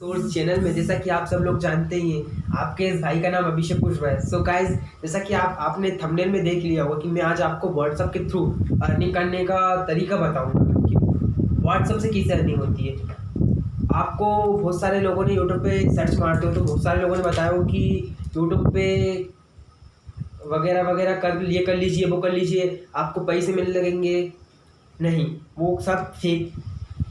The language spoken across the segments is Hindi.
सोर्स चैनल में। जैसा कि आप सब लोग जानते ही हैं, आपके इस भाई का नाम अभिषेक कुशवाहा है। सो गाइस, जैसा कि आपने थंबनेल में देख लिया होगा कि मैं आज आपको व्हाट्सअप के थ्रू अर्निंग करने का तरीका बताऊंगा कि व्हाट्सअप से कैसे अर्निंग होती है। आपको बहुत सारे लोगों ने यूट्यूब पे सर्च मारते हो तो बहुत सारे लोगों ने बताया हो कि यूट्यूब पे वगैरह वगैरह कर लीजिए, वो कर लीजिए, आपको पैसे मिलने लगेंगे। नहीं, वो सब फेक,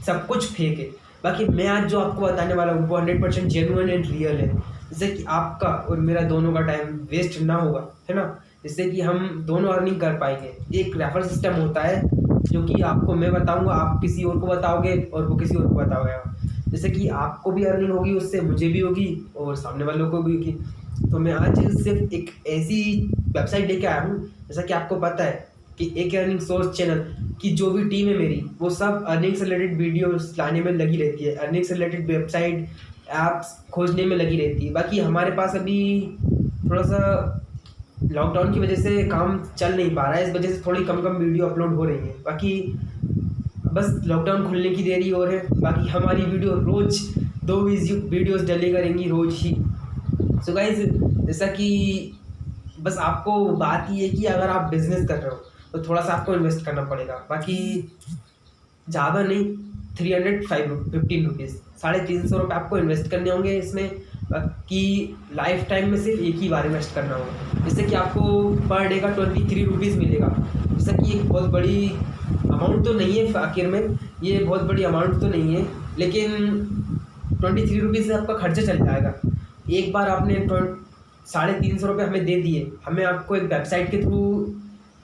सब कुछ फेक है। बाकी मैं आज जो आपको बताने वाला हूँ वो 100% जेन्युइन एंड रियल है, जिससे कि आपका और मेरा दोनों का टाइम वेस्ट ना होगा, है ना। जिससे कि हम दोनों अर्निंग कर पाएंगे। एक रेफर सिस्टम होता है जो कि आपको मैं बताऊंगा, आप किसी और को बताओगे और वो किसी और को बताओगे। जैसे कि आपको भी अर्निंग होगी उससे, मुझे भी होगी और सामने वालों को भी होगी। तो मैं आज सिर्फ एक ऐसी वेबसाइट लेके आया हूँ, जैसा कि आपको पता है कि एक अर्निंग सोर्स चैनल की जो भी टीम है मेरी, वो सब अर्निंग से रिलेटेड वीडियोस लाने में लगी रहती है, अर्निंग से रिलेटेड वेबसाइट ऐप्स खोजने में लगी रहती है। बाकी हमारे पास अभी थोड़ा सा लॉकडाउन की वजह से काम चल नहीं पा रहा है, इस वजह से थोड़ी कम वीडियो अपलोड हो रही है। बाकी बस लॉकडाउन खुलने की देरी और है। बाकी हमारी वीडियो रोज़ 2 वीडियोज़ डली करेंगी रोज़ ही। सो गाइज, जैसा कि बस आपको बात ये है कि अगर आप बिजनेस कर रहे हो तो थोड़ा सा आपको इन्वेस्ट करना पड़ेगा। बाकी ज़्यादा नहीं, 315 रुपीज़, 350 रुपये आपको इन्वेस्ट करने होंगे इसमें। बाकी लाइफ टाइम में सिर्फ एक ही बार इन्वेस्ट करना होगा, जिससे कि आपको पर डे का 23 रुपीज़ मिलेगा। जैसा कि एक बहुत बड़ी अमाउंट तो नहीं है, आखिर में ये बहुत बड़ी अमाउंट तो नहीं है, लेकिन 23 रुपीज़ से आपका खर्चा चल जाएगा। एक बार आपने 350 रुपये हमें दे दिए, हमें आपको एक वेबसाइट के थ्रू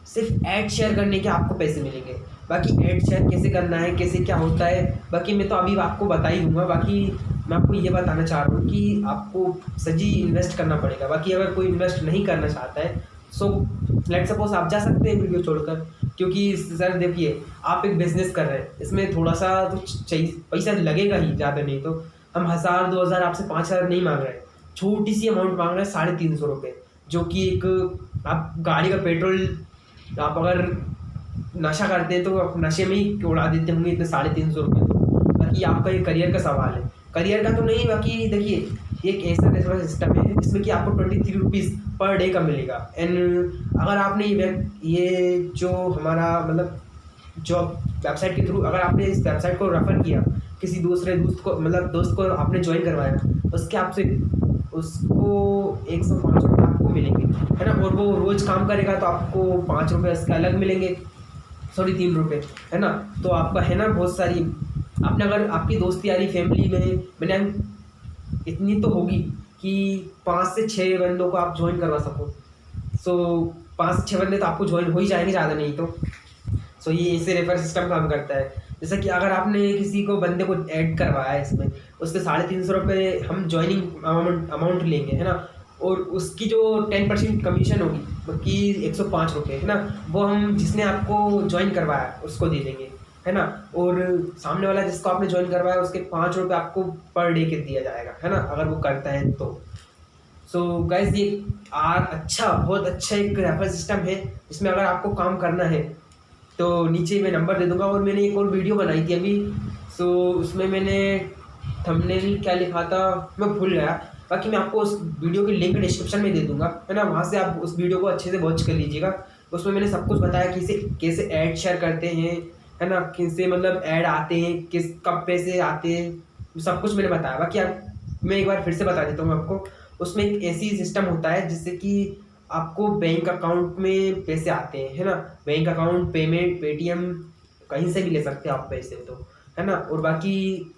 सिर्फ ऐड शेयर करने के आपको पैसे मिलेंगे। बाकी ऐड शेयर कैसे करना है, कैसे क्या होता है, बाकी मैं तो अभी आपको बता ही दूंगा। बाकी मैं आपको ये बताना चाह रहा हूँ कि आपको सजी इन्वेस्ट करना पड़ेगा। बाकी अगर कोई इन्वेस्ट नहीं करना चाहता है सो लेट सपोज आप जा सकते हैं वीडियो छोड़कर, क्योंकि सर देखिए, आप एक बिज़नेस कर रहे हैं, इसमें थोड़ा सा तो चाहिए, पैसा लगेगा ही, ज़्यादा नहीं तो। हम 1000 2000 आपसे 5000 नहीं मांग रहे हैं, छोटी सी अमाउंट मांग रहे हैं, 350 रुपये, जो कि एक आप गाड़ी का पेट्रोल, आप अगर नशा करते हैं तो आप नशे में ही उड़ा देते होंगे इतने 350 रुपये। तो बाकी आपका ये करियर का सवाल है, करियर का तो नहीं। बाकी देखिए, एक ऐसा रेफरल सिस्टम है जिसमें कि आपको 23 रुपीज़ पर डे का मिलेगा। एंड अगर आपने ये जो हमारा मतलब जो वेबसाइट के थ्रू अगर आपने इस वेबसाइट को रेफ़र किया किसी दूसरे दोस्त को आपने ज्वाइन करवाया, उसके आपसे उसको 105 रुपये आपको मिलेंगे, है ना। और वो रोज़ काम करेगा तो आपको 5 रुपये उसके अलग मिलेंगे, 3 रुपये, है ना। तो आपका है ना बहुत सारी, आपने अगर आपकी दोस्ती यारी फैमिली में मैंने इतनी तो होगी कि 5 से 6 बंदों को आप ज्वाइन करवा सको। सो 5 से 6 बंदे तो आपको ज्वाइन हो ही जाएंगे, ज़्यादा नहीं तो। सो ये ऐसे रेफर सिस्टम काम करता है। जैसा कि अगर आपने किसी को बंदे को ऐड करवाया है इसमें, उसके 350 रुपये हम ज्वाइनिंग अमाउंट लेंगे, है ना। और उसकी जो 10% कमीशन होगी, बाकी 105 रुपये, है ना, वो हम जिसने आपको ज्वाइन करवाया उसको दे देंगे, है ना। और सामने वाला जिसको आपने ज्वाइन करवाया उसके 5 रुपये आपको पर डे के दिया जाएगा, है ना, अगर वो करता है तो। सो गाइज, ये बहुत अच्छा एक रेफर सिस्टम है, जिसमें अगर आपको काम करना है तो नीचे मैं नंबर दे दूंगा। और मैंने एक और वीडियो बनाई थी अभी, सो उसमें मैंने थंबनेल क्या लिखा था मैं भूल गया। बाकी मैं आपको उस वीडियो की लिंक डिस्क्रिप्शन में दे दूंगा, है ना, वहाँ से आप उस वीडियो को अच्छे से वॉच कर लीजिएगा। उसमें मैंने सब कुछ बताया कैसे ऐड शेयर करते हैं, है ना, किससे मतलब ऐड आते हैं, कब पैसे आते हैं, सब कुछ मैंने बताया। बाकी मैं एक बार फिर से बता देता हूँ आपको। उसमें एक ऐसी सिस्टम होता है जिससे कि आपको बैंक अकाउंट में पैसे आते हैं, है ना। बैंक अकाउंट, पेमेंट, पेटीएम, कहीं से भी ले सकते हैं आप पैसे तो, है ना। और बाकी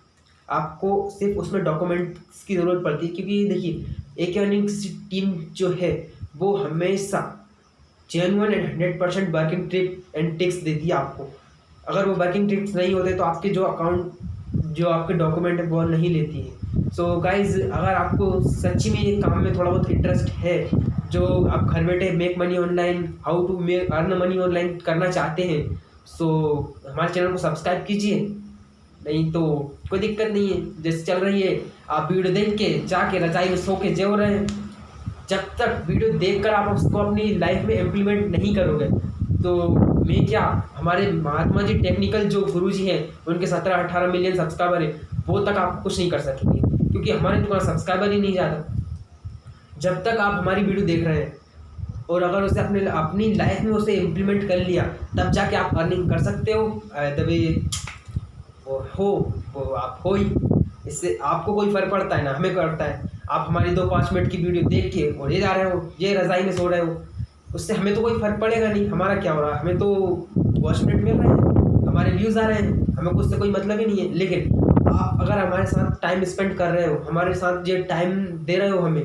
आपको सिर्फ उसमें डॉक्यूमेंट्स की ज़रूरत पड़ती है, क्योंकि देखिए एक अर्निंग्स टीम जो है वो हमेशा genuine and 100% working trip and tips देती है आपको। अगर वो वर्किंग टिप्स नहीं होते तो आपके जो आपके डॉक्यूमेंट है वो नहीं लेती है। सो गाइज, अगर आपको सच्ची में ये काम में थोड़ा बहुत इंटरेस्ट है, जो आप घर बैठे make money online, how to make earn money online करना चाहते हैं, सो हमारे चैनल को सब्सक्राइब कीजिए। नहीं तो कोई दिक्कत नहीं है, जैसे चल रही है आप वीडियो देख के जाके रजाई में सो के जो रहे हैं। जब तक वीडियो देखकर आप उसको अपनी लाइफ में इम्प्लीमेंट नहीं करोगे तो मैं क्या, हमारे महात्मा जी टेक्निकल जो गुरुजी हैं उनके 17-18 मिलियन सब्सक्राइबर है, वो तक आप कुछ नहीं कर सकेंगे। क्योंकि हमारे तो सब्सक्राइबर ही नहीं ज़्यादा। जब तक आप हमारी वीडियो देख रहे हैं और अगर उसे अपनी लाइफ में उसे इम्प्लीमेंट कर लिया, तब जाके आप अर्निंग कर सकते हो। तभी वो हो वो आप हो ही। इससे आपको कोई फ़र्क पड़ता है ना, हमें पड़ता है। आप हमारी 2-5 मिनट की वीडियो देख के और ये जा रहे हो, ये रज़ाई में सो रहे हो, उससे हमें तो कोई फ़र्क पड़ेगा नहीं। हमारा क्या हो रहा है, हमें तो वॉच मिनट मिल रहे हैं, हमारे व्यूज़ आ रहे हैं, हमें कुछ से कोई मतलब ही नहीं है। लेकिन आप अगर हमारे साथ टाइम स्पेंड कर रहे हो, हमारे साथ ये टाइम दे रहे हो हमें,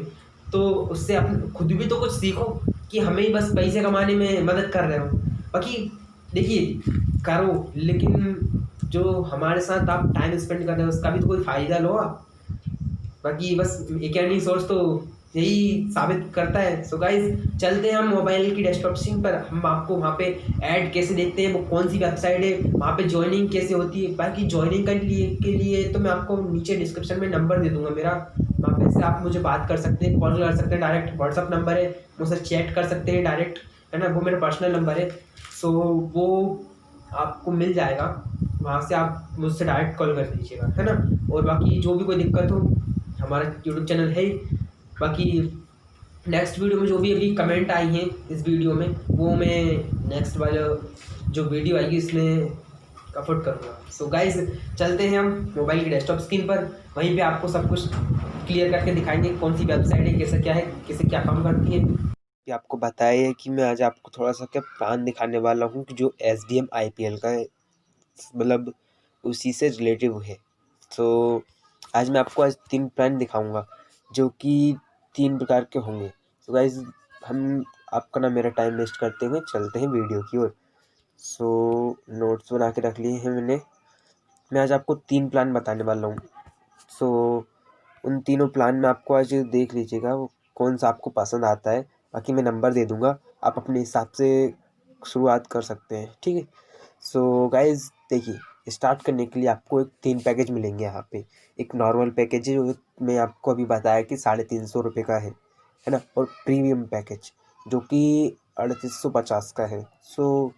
तो उससे आप खुद भी तो कुछ सीखो कि हमें ही बस पैसे कमाने में मदद कर रहे हो। बाकी देखिए, करो, लेकिन जो हमारे साथ आप टाइम स्पेंड कर रहे हो उसका भी तो कोई फ़ायदा लो आप। बाकी बस एक अर्निंग सोर्स तो यही साबित करता है। सो गाइज, चलते हैं हम मोबाइल की डेस्कटॉप स्क्रीन पर। हम आपको वहाँ पे ऐड कैसे देखते हैं, वो कौन सी वेबसाइट है, वहाँ पे ज्वाइनिंग कैसे होती है। बाकी ज्वाइनिंग के लिए तो मैं आपको नीचे डिस्क्रिप्शन में नंबर दे दूँगा मेरा, वहाँ पे से आप मुझे बात कर सकते हैं, कॉल कर सकते हैं, डायरेक्ट व्हाट्सअप नंबर है, मुझसे चैट कर सकते हैं डायरेक्ट, है ना, वो मेरा पर्सनल नंबर है। सो वो आपको मिल जाएगा, वहाँ से आप मुझसे डायरेक्ट कॉल कर दीजिएगा, है ना। और बाकी जो भी कोई दिक्कत हो, हमारा यूट्यूब चैनल है ही। बाकी नेक्स्ट वीडियो में जो भी अभी कमेंट आई हैं इस वीडियो में, वो मैं नेक्स्ट वाला जो वीडियो आएगी इसमें अपलोड करूँगा। सो गाइज, चलते हैं हम मोबाइल की डेस्कटॉप स्क्रीन पर, वहीं पे आपको सब कुछ क्लियर करके दिखाएंगे, कौन सी वेबसाइट है, कैसा क्या है, कैसे क्या काम करती है। कि आपको बताया है कि मैं आज आपको थोड़ा सा क्या प्लान दिखाने वाला हूँ कि जो SBM IPL का है, मतलब उसी से रिलेटिव है। तो आज मैं आपको आज 3 प्लान दिखाऊंगा जो कि 3 प्रकार के होंगे। तो गाइज, हम आपका ना मेरा टाइम वेस्ट करते हुए चलते हैं वीडियो की ओर। सो नोट्स बना के रख लिए हैं मैंने। मैं आज आपको 3 प्लान बताने वाला हूँ। सो उन तीनों प्लान में आपको आज देख लीजिएगा वो कौन सा आपको पसंद आता है। बाकी मैं नंबर दे दूँगा, आप अपने हिसाब से शुरुआत कर सकते हैं, ठीक है। सो गाइज़ देखिए, स्टार्ट करने के लिए आपको 3 पैकेज मिलेंगे यहाँ पे। एक नॉर्मल पैकेज है जो मैं आपको अभी बताया कि 350 रुपये का है ना, और प्रीमियम पैकेज जो कि 3850 का है। सो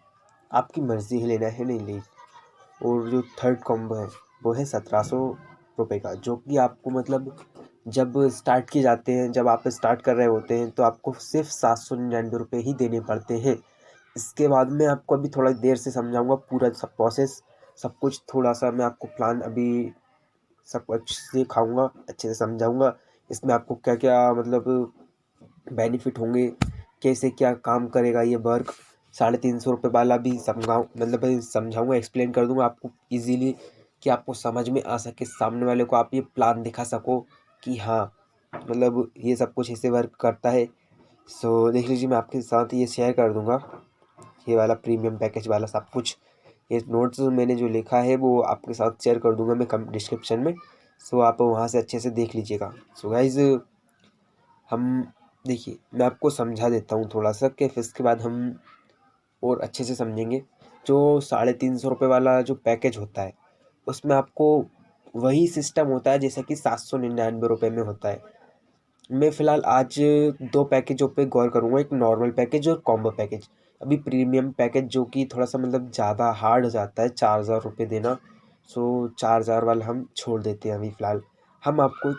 आपकी मर्ज़ी है लेना है नहीं ले। और जो थर्ड कॉम्बो है वो है 1700 रुपये का, जो कि आपको मतलब जब स्टार्ट किए जाते हैं, जब आप स्टार्ट कर रहे होते हैं तो आपको सिर्फ 799 रुपये ही देने पड़ते हैं। इसके बाद में आपको अभी थोड़ा देर से समझाऊंगा पूरा सब प्रोसेस, सब कुछ थोड़ा सा मैं आपको प्लान अभी सब अच्छे से सिखाऊंगा, अच्छे से समझाऊंगा। इसमें आपको क्या क्या मतलब बेनिफिट होंगे, कैसे क्या काम करेगा ये वर्क। 350 रुपये वाला भी समझाऊँ, मतलब समझाऊँगा, एक्सप्लेन कर दूँगा आपको इजीली कि आपको समझ में आ सके, सामने वाले को आप ये प्लान दिखा सको कि हाँ मतलब ये सब कुछ ऐसे वर्क करता है। सो देख लीजिए, मैं आपके साथ ये शेयर कर दूँगा, ये वाला प्रीमियम पैकेज वाला सब कुछ। ये नोट्स मैंने जो लिखा है वो आपके साथ शेयर कर दूँगा मैं कम डिस्क्रिप्शन में। सो आप वहाँ से अच्छे से देख लीजिएगा। सो गाइज़, हम देखिए मैं आपको समझा देता हूँ थोड़ा सा कि फिर इसके बाद हम और अच्छे से समझेंगे। जो 350 रुपये वाला जो पैकेज होता है उसमें आपको वही सिस्टम होता है जैसा कि 799 रुपये में होता है। मैं फ़िलहाल आज 2 पैकेजों पे गौर करूँगा, एक नॉर्मल पैकेज और कॉम्बो पैकेज। अभी प्रीमियम पैकेज जो कि थोड़ा सा मतलब ज़्यादा हार्ड हो जाता है 4000 रुपये देना, सो 4000 वाला हम छोड़ देते हैं अभी फ़िलहाल। हम आपको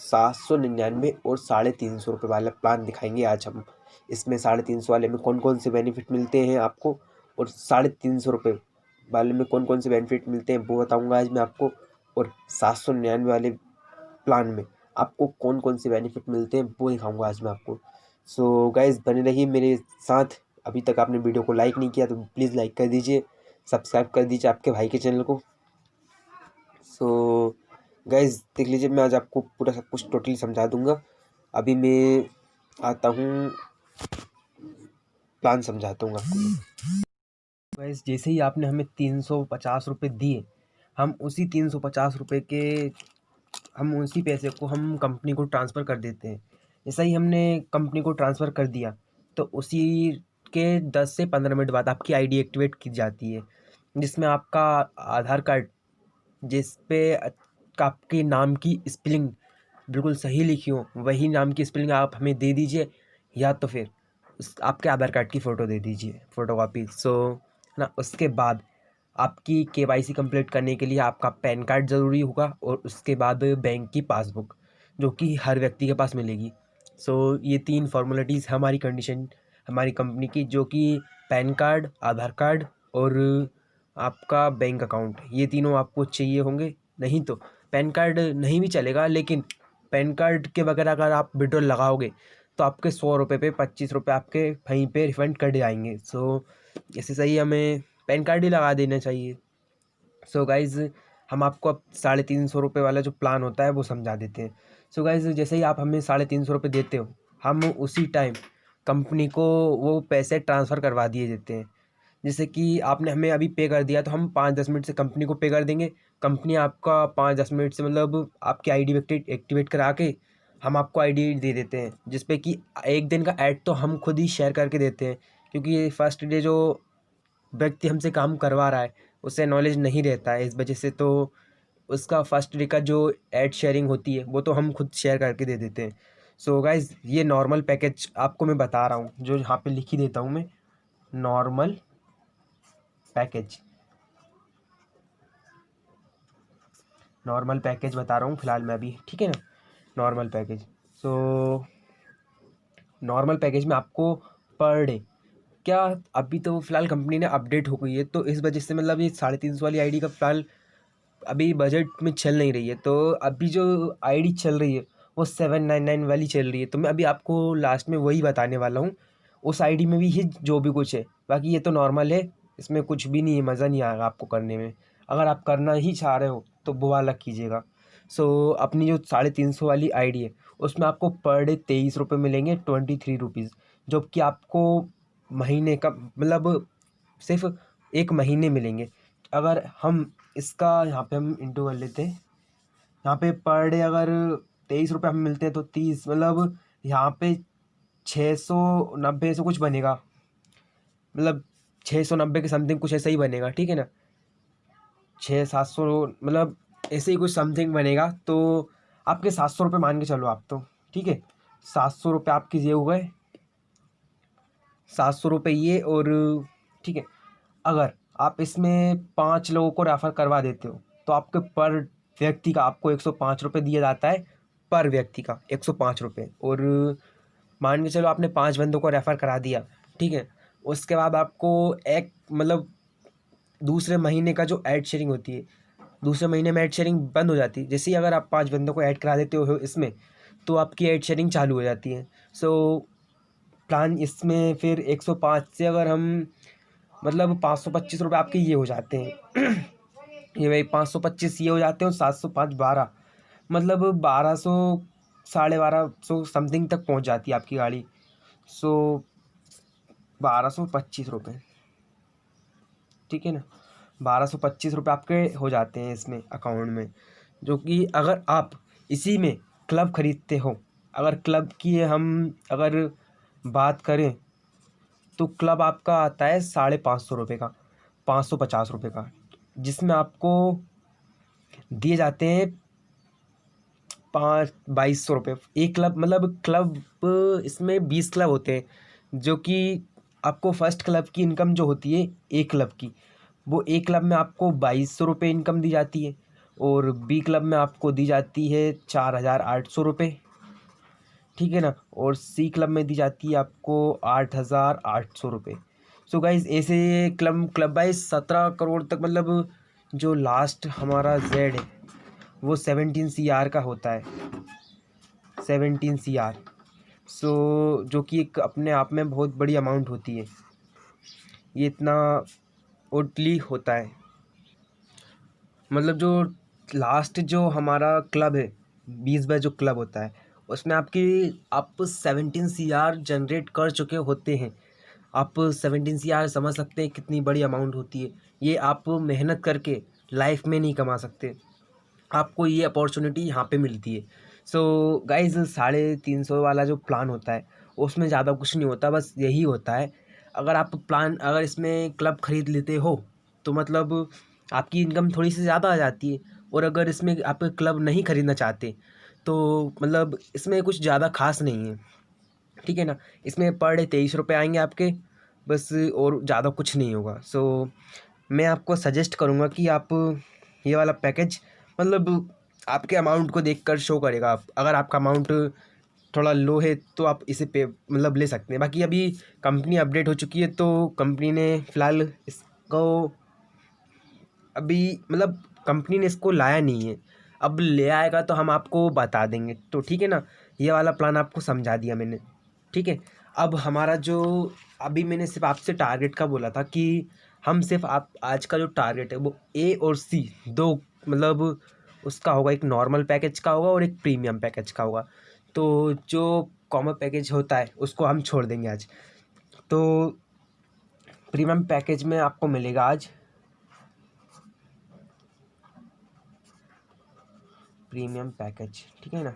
799 और 350 रुपये वाला प्लान दिखाएंगे आज हम। इसमें 350 वाले में कौन कौन से बेनिफिट मिलते हैं आपको, और 350 रुपये वाले में कौन कौन से बेनिफिट मिलते हैं वो बताऊँगा आज मैं आपको। और 799 वाले प्लान में आपको कौन कौन से बेनिफिट मिलते हैं वो दिखाऊंगा आज मैं आपको। सो गाइज़, बने रहिए मेरे साथ। अभी तक आपने वीडियो को लाइक नहीं किया तो प्लीज़ लाइक कर दीजिए, सब्सक्राइब कर दीजिए आपके भाई के चैनल को। सो गाइज़ देख लीजिए, मैं आज आपको पूरा सब कुछ टोटली समझा दूंगा। अभी मैं आता हूँ, प्लान समझाता हूँ आपको। गाइस, जैसे ही आपने हमें 350 रुपये दिए, हम उसी 350 रुपये के हम उसी पैसे को हम कंपनी को ट्रांसफ़र कर देते हैं। जैसा ही हमने कंपनी को ट्रांसफ़र कर दिया, तो उसी के 10 से 15 मिनट बाद आपकी आईडी एक्टिवेट की जाती है, जिसमें आपका आधार कार्ड, जिस पे आपके नाम की स्पेलिंग बिल्कुल सही लिखी हो, वही नाम की स्पेलिंग आप हमें दे दीजिए, या तो फिर उस आपके आधार कार्ड की फ़ोटो दे दीजिए, फ़ोटोकॉपी। सो है ना, उसके बाद आपकी केवाईसी कंप्लीट करने के लिए आपका पैन कार्ड ज़रूरी होगा और उसके बाद बैंक की पासबुक, जो कि हर व्यक्ति के पास मिलेगी। सो ये 3 फॉर्मेलिटीज़ हमारी कंडीशन हमारी कंपनी की, जो कि पैन कार्ड, आधार कार्ड और आपका बैंक अकाउंट, ये तीनों आपको चाहिए होंगे। नहीं तो पैन कार्ड नहीं भी चलेगा, लेकिन पैन कार्ड के बगैर अगर आप विड्रॉल लगाओगे तो आपके 100 रुपये पे 25 रुपये आपके वहीं पे रिफंड कट जाएंगे। सो इससे सही हमें पैन कार्ड ही लगा देना चाहिए। सो गाइज़, हम आपको अब 350 रुपये वाला जो प्लान होता है वो समझा देते हैं। सो गाइज़, जैसे ही आप हमें 350 रुपये देते हो, हम उसी टाइम कंपनी को वो पैसे ट्रांसफ़र करवा दिए देते हैं। जैसे कि आपने हमें अभी पे कर दिया तो हम 5-10 मिनट से कंपनी को पे कर देंगे। कंपनी आपका 5-10 मिनट से मतलब आपकी आईडी एक्टिवेट करा के हम आपको आईडी दे देते हैं, जिस पे कि 1 दिन का ऐड तो हम खुद ही शेयर करके देते हैं, क्योंकि ये फर्स्ट डे जो व्यक्ति हमसे काम करवा रहा है उसे नॉलेज नहीं रहता है, इस वजह से तो उसका फर्स्ट डे का जो ऐड शेयरिंग होती है वो तो हम खुद शेयर करके दे देते हैं। सो गाइज़, ये नॉर्मल पैकेज आपको मैं बता रहा हूँ, जो यहाँ पे लिख ही देता हूँ मैं, नॉर्मल पैकेज बता रहा हूँ फ़िलहाल मैं अभी, ठीक है ना। Normal package, so normal package में आपको पर डे क्या, अभी तो फ़िलहाल कंपनी ने अपडेट हो गई है, तो इस वजह से मतलब ये 350 वाली आईडी का फ़िलहाल अभी बजट में चल नहीं रही है। तो अभी जो आईडी चल रही है वो 799 वाली चल रही है, तो मैं अभी आपको लास्ट में वही बताने वाला हूँ। उस आईडी में भी ही जो भी कुछ है, बाकी ये तो नॉर्मल है, इसमें कुछ भी नहीं है, मज़ा नहीं आएगा आपको करने में। अगर आप करना ही चाह रहे हो तो वो वाला कीजिएगा। सो अपनी जो 350 वाली आईडी है उसमें आपको पर डे 23 रुपये मिलेंगे, 23 रुपीज़, जो कि आपको महीने का मतलब सिर्फ 1 महीने मिलेंगे। अगर हम इसका यहाँ पे हम इंटू कर लेते हैं, यहाँ पे पर डे अगर 23 रुपये हमें मिलते हैं तो 30 मतलब यहाँ पे 690 से कुछ बनेगा, मतलब 690 के समथिंग कुछ ऐसा ही बनेगा, ठीक है ना। 600-700 मतलब ऐसे ही कुछ समथिंग बनेगा, तो आपके 700 रुपये मान के चलो आप, तो ठीक है। 700 रुपये आपके ये हो गए, 700 रुपये ये, और ठीक है। अगर आप इसमें 5 लोगों को रेफ़र करवा देते हो तो आपके पर व्यक्ति का आपको 105 रुपये दिया जाता है, पर व्यक्ति का 105 रुपये। और मान के चलो आपने 5 बंदों को रेफ़र करा दिया, ठीक है। उसके बाद आपको एक मतलब दूसरे महीने का जो ऐड शेयरिंग होती है, दूसरे महीने में ऐड शेयरिंग बंद हो जाती है। जैसे ही अगर आप 5 बंदों को ऐड करा देते हो इसमें, तो आपकी ऐड शेयरिंग चालू हो जाती है। सो प्लान इसमें फिर 105 से अगर हम मतलब 525 रुपये आपके ये हो जाते हैं ये भाई 525 ये हो जाते हैं, और 705 12 मतलब 1200 1250 समथिंग तक पहुंच जाती है आपकी गाड़ी। सो 1225 रुपये, ठीक है ना। 1225 रुपये आपके हो जाते हैं इसमें अकाउंट में, जो कि अगर आप इसी में क्लब ख़रीदते हो, अगर क्लब की हम अगर बात करें तो क्लब आपका आता है 550 रुपये का, 550 रुपये का, जिसमें आपको दिए जाते हैं 2200 रुपये एक क्लब। मतलब क्लब इसमें 20 क्लब होते हैं, जो कि आपको फर्स्ट क्लब की इनकम जो होती है एक क्लब की, वो एक क्लब में आपको 2200 रुपये इनकम दी जाती है, और बी क्लब में आपको दी जाती है 4800 रुपये, ठीक है ना। और सी क्लब में दी जाती है आपको 8800 रुपये। सो गाइज, ऐसे क्लब वाइज 17 करोड़ तक, मतलब जो लास्ट हमारा जेड है वो 17 CR का होता है, 17 CR। सो जो कि एक अपने आप में बहुत बड़ी अमाउंट होती है, ये इतना ओटली होता है। मतलब जो लास्ट जो हमारा क्लब है 20 बाय जो क्लब होता है, उसमें आप 17 CR जनरेट कर चुके होते हैं। आप 17 CR समझ सकते हैं कितनी बड़ी अमाउंट होती है। ये आप मेहनत करके लाइफ में नहीं कमा सकते, आपको ये अपॉर्चुनिटी यहाँ पे मिलती है। सो गाइज, 350 वाला जो प्लान होता है उसमें ज़्यादा कुछ नहीं होता, बस यही होता है। अगर इसमें क्लब ख़रीद लेते हो तो मतलब आपकी इनकम थोड़ी सी ज़्यादा आ जाती है, और अगर इसमें आप क्लब नहीं ख़रीदना चाहते तो मतलब इसमें कुछ ज़्यादा खास नहीं है, ठीक है ना। इसमें पर डे 23 रुपये आएंगे आपके बस, और ज़्यादा कुछ नहीं होगा। सो मैं आपको सजेस्ट करूँगा कि आप ये वाला पैकेज मतलब आपके अमाउंट को देखकर शो करेगा। आप अगर आपका अमाउंट थोड़ा लो है तो आप इसे पे मतलब ले सकते हैं। बाकी अभी कंपनी अपडेट हो चुकी है तो कंपनी ने फ़िलहाल इसको अभी मतलब कंपनी ने इसको लाया नहीं है। अब ले आएगा तो हम आपको बता देंगे, तो ठीक है ना। ये वाला प्लान आपको समझा दिया मैंने, ठीक है। अब हमारा जो अभी मैंने सिर्फ आपसे टारगेट का बोला था कि हम सिर्फ आप आज का जो टारगेट है वो ए और सी दो मतलब उसका होगा, एक नॉर्मल पैकेज का होगा और एक प्रीमियम पैकेज का होगा। तो जो कॉमन पैकेज होता है उसको हम छोड़ देंगे आज। तो प्रीमियम पैकेज में आपको मिलेगा आज प्रीमियम पैकेज, ठीक है ना।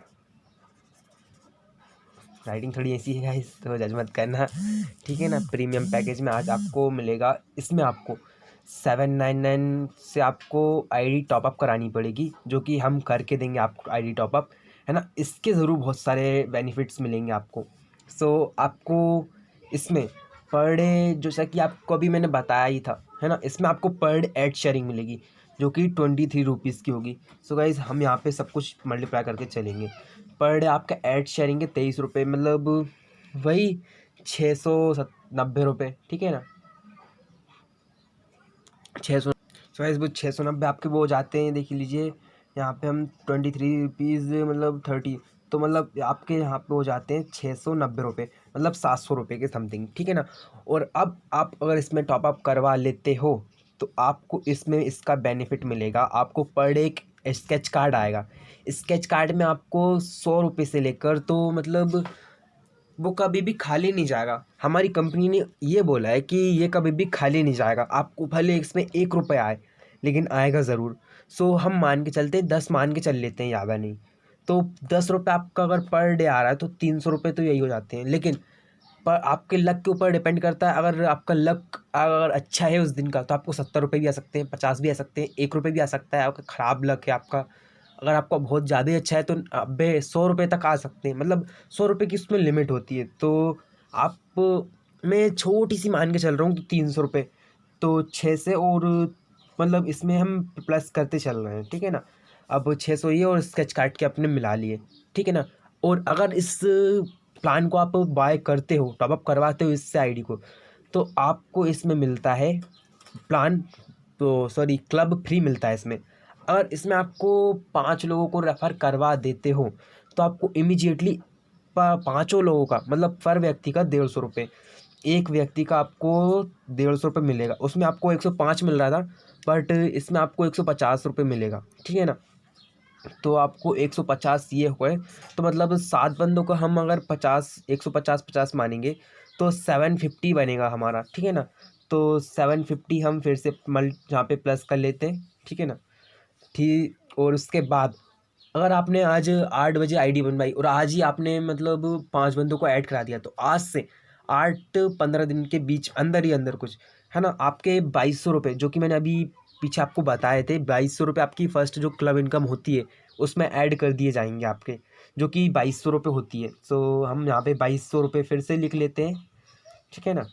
राइटिंग थोड़ी ऐसी है गाइस तो जज मत करना, ठीक है ना। प्रीमियम पैकेज में आज आपको मिलेगा, इसमें आपको 799 से आपको आईडी टॉपअप करानी पड़ेगी, जो कि हम करके देंगे आपको आईडी टॉपअप, है ना। इसके ज़रूर बहुत सारे बेनिफिट्स मिलेंगे आपको। सो आपको इसमें पर डे जैसा कि आपको अभी मैंने बताया ही था, है ना, इसमें आपको पर डे एड शेयरिंग मिलेगी जो कि 23 रुपीज़ की होगी। सो गाइज़ हम यहाँ पे सब कुछ मल्टीप्लाई करके चलेंगे। पर डे आपका ऐड शेयरिंग के 23 रुपये, मतलब वही 690 रुपये, ठीक है ना। 600 गाइस वो 690 आपके वो हो जाते हैं, देख लीजिए यहाँ पे हम 23 रुपीज़ मतलब 30, तो मतलब आपके यहाँ पे हो जाते हैं 690 रुपये, मतलब 700 रुपये के समथिंग, ठीक है ना। और अब आप अगर इसमें टॉपअप करवा लेते हो तो आपको इसमें इसका बेनिफिट मिलेगा। आपको पर डे एक स्केच कार्ड आएगा। स्केच कार्ड में आपको 100 रुपये से लेकर तो मतलब वो कभी भी खाली नहीं जाएगा। हमारी कंपनी ने ये बोला है कि ये कभी भी खाली नहीं जाएगा। आपको भले इसमें 1 रुपये आए लेकिन आएगा ज़रूर। सो हम मान के चलते हैं, 10 मान के चल लेते हैं, ज़्यादा नहीं। तो 10 रुपये आपका अगर पर डे आ रहा है तो 300 रुपये तो यही हो जाते हैं। लेकिन पर आपके लक के ऊपर डिपेंड करता है। अगर आपका लक अगर अच्छा है उस दिन का तो आपको 70 रुपये भी आ सकते हैं, 50 भी आ सकते हैं, 1 रुपये भी आ सकता है। आपका ख़राब लक है आपका, अगर आपका बहुत ज़्यादा ही अच्छा है तो 100 रुपये तक आ सकते हैं। मतलब 100 रुपये की उसमें लिमिट होती है। तो आप मैं छोटी सी मान के चल रहा हूँ तो 300 रुपये, तो 6 से और मतलब इसमें हम प्लस करते चल रहे हैं, ठीक है ना। अब 600 ये और स्केच काट के अपने मिला लिए, ठीक है ना। और अगर इस प्लान को आप बाय करते हो, टॉपअप करवाते हो इससे आईडी को, तो आपको इसमें मिलता है प्लान, तो सॉरी क्लब फ्री मिलता है इसमें। अगर इसमें आपको 5 लोगों को रेफ़र करवा देते हो तो आपको इमीडिएटली 5 लोगों का मतलब पर व्यक्ति का 150 रुपये, एक व्यक्ति का आपको 150 रुपये मिलेगा। उसमें आपको 105 मिल रहा था बट इसमें आपको 150 रुपये मिलेगा, ठीक है ना। तो आपको 150 ये हुए, तो मतलब 7 बंदों को हम अगर 150 मानेंगे तो 750 बनेगा हमारा, ठीक है ना। तो 750 हम फिर से यहाँ पे प्लस कर लेते हैं, ठीक है ना। ठीक, और उसके बाद अगर आपने आज 8 बजे आईडी बनवाई और आज ही आपने मतलब 5 बंदों को ऐड करा दिया, तो आज से 8-15 दिन के बीच अंदर ही अंदर कुछ, है ना, आपके 2200 रुपये, जो कि मैंने अभी पीछे आपको बताए थे, 2200 रुपये आपकी फ़र्स्ट जो क्लब इनकम होती है उसमें ऐड कर दिए जाएंगे आपके, जो कि 2200 रुपये होती है। सो हम यहाँ पे 2200 रुपये फिर से लिख लेते हैं, ठीक है ना।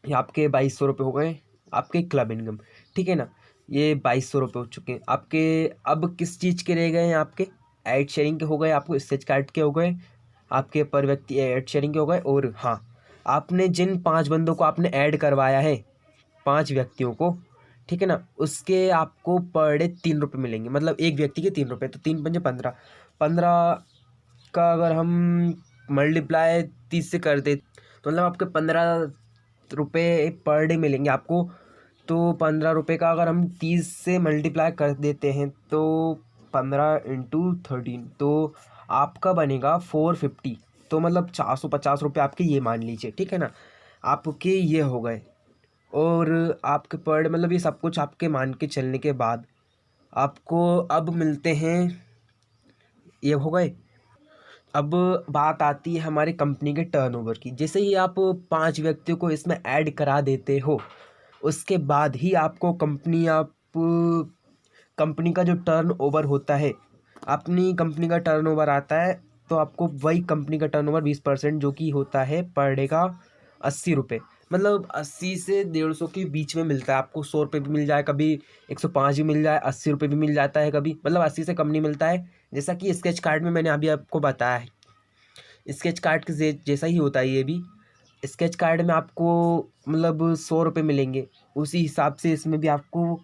ये आपके 2200 रुपये हो गए आपके क्लब इनकम, ठीक है ना। ये 2200 रुपये हो चुके हैं आपके। अब किस चीज़ के रह गए हैं आपके? ऐड शेयरिंग के हो गए, आपको स्केच कार्ड के हो गए, आपके पर व्यक्ति ऐड शेयरिंग के हो गए। और हाँ, आपने जिन 5 बंदों को आपने ऐड करवाया है, 5 व्यक्तियों को, ठीक है ना, उसके आपको पर डे 3 रुपये मिलेंगे, मतलब एक व्यक्ति के 3 रुपये, तो 3 पंजे 15, 15 का अगर हम मल्टीप्लाई 30 से कर दे तो मतलब आपके 15 रुपये पर डे मिलेंगे आपको। तो 15 रुपये का अगर हम 30 से मल्टीप्लाई कर देते हैं तो 15 × 13, तो आपका बनेगा 450, तो मतलब 450 रुपये आपके ये मान लीजिए, ठीक है ना। आपके ये हो गए। और आपके पर मतलब ये सब कुछ आपके मान के चलने के बाद आपको अब मिलते हैं, ये हो गए। अब बात आती है हमारी कंपनी के टर्नओवर की। जैसे ही आप 5 व्यक्तियों को इसमें ऐड करा देते हो उसके बाद ही आपको कंपनी का जो टर्नओवर होता है, अपनी कंपनी का टर्नओवर आता है, तो आपको वही कंपनी का टर्नओवर 20% जो कि होता है पर डे का 80 रुपये, मतलब 80 से 150 के बीच में मिलता है आपको। 100 रुपये भी मिल जाए कभी, 105 भी मिल जाए, 80 रुपये भी मिल जाता है कभी, मतलब 80 से कम नहीं मिलता है। जैसा कि स्केच कार्ड में मैंने अभी आपको बताया है, स्केच कार्ड के जैसा ही होता है ये भी। स्केच कार्ड में आपको मतलब 100 रुपये मिलेंगे, उसी हिसाब से इसमें भी आपको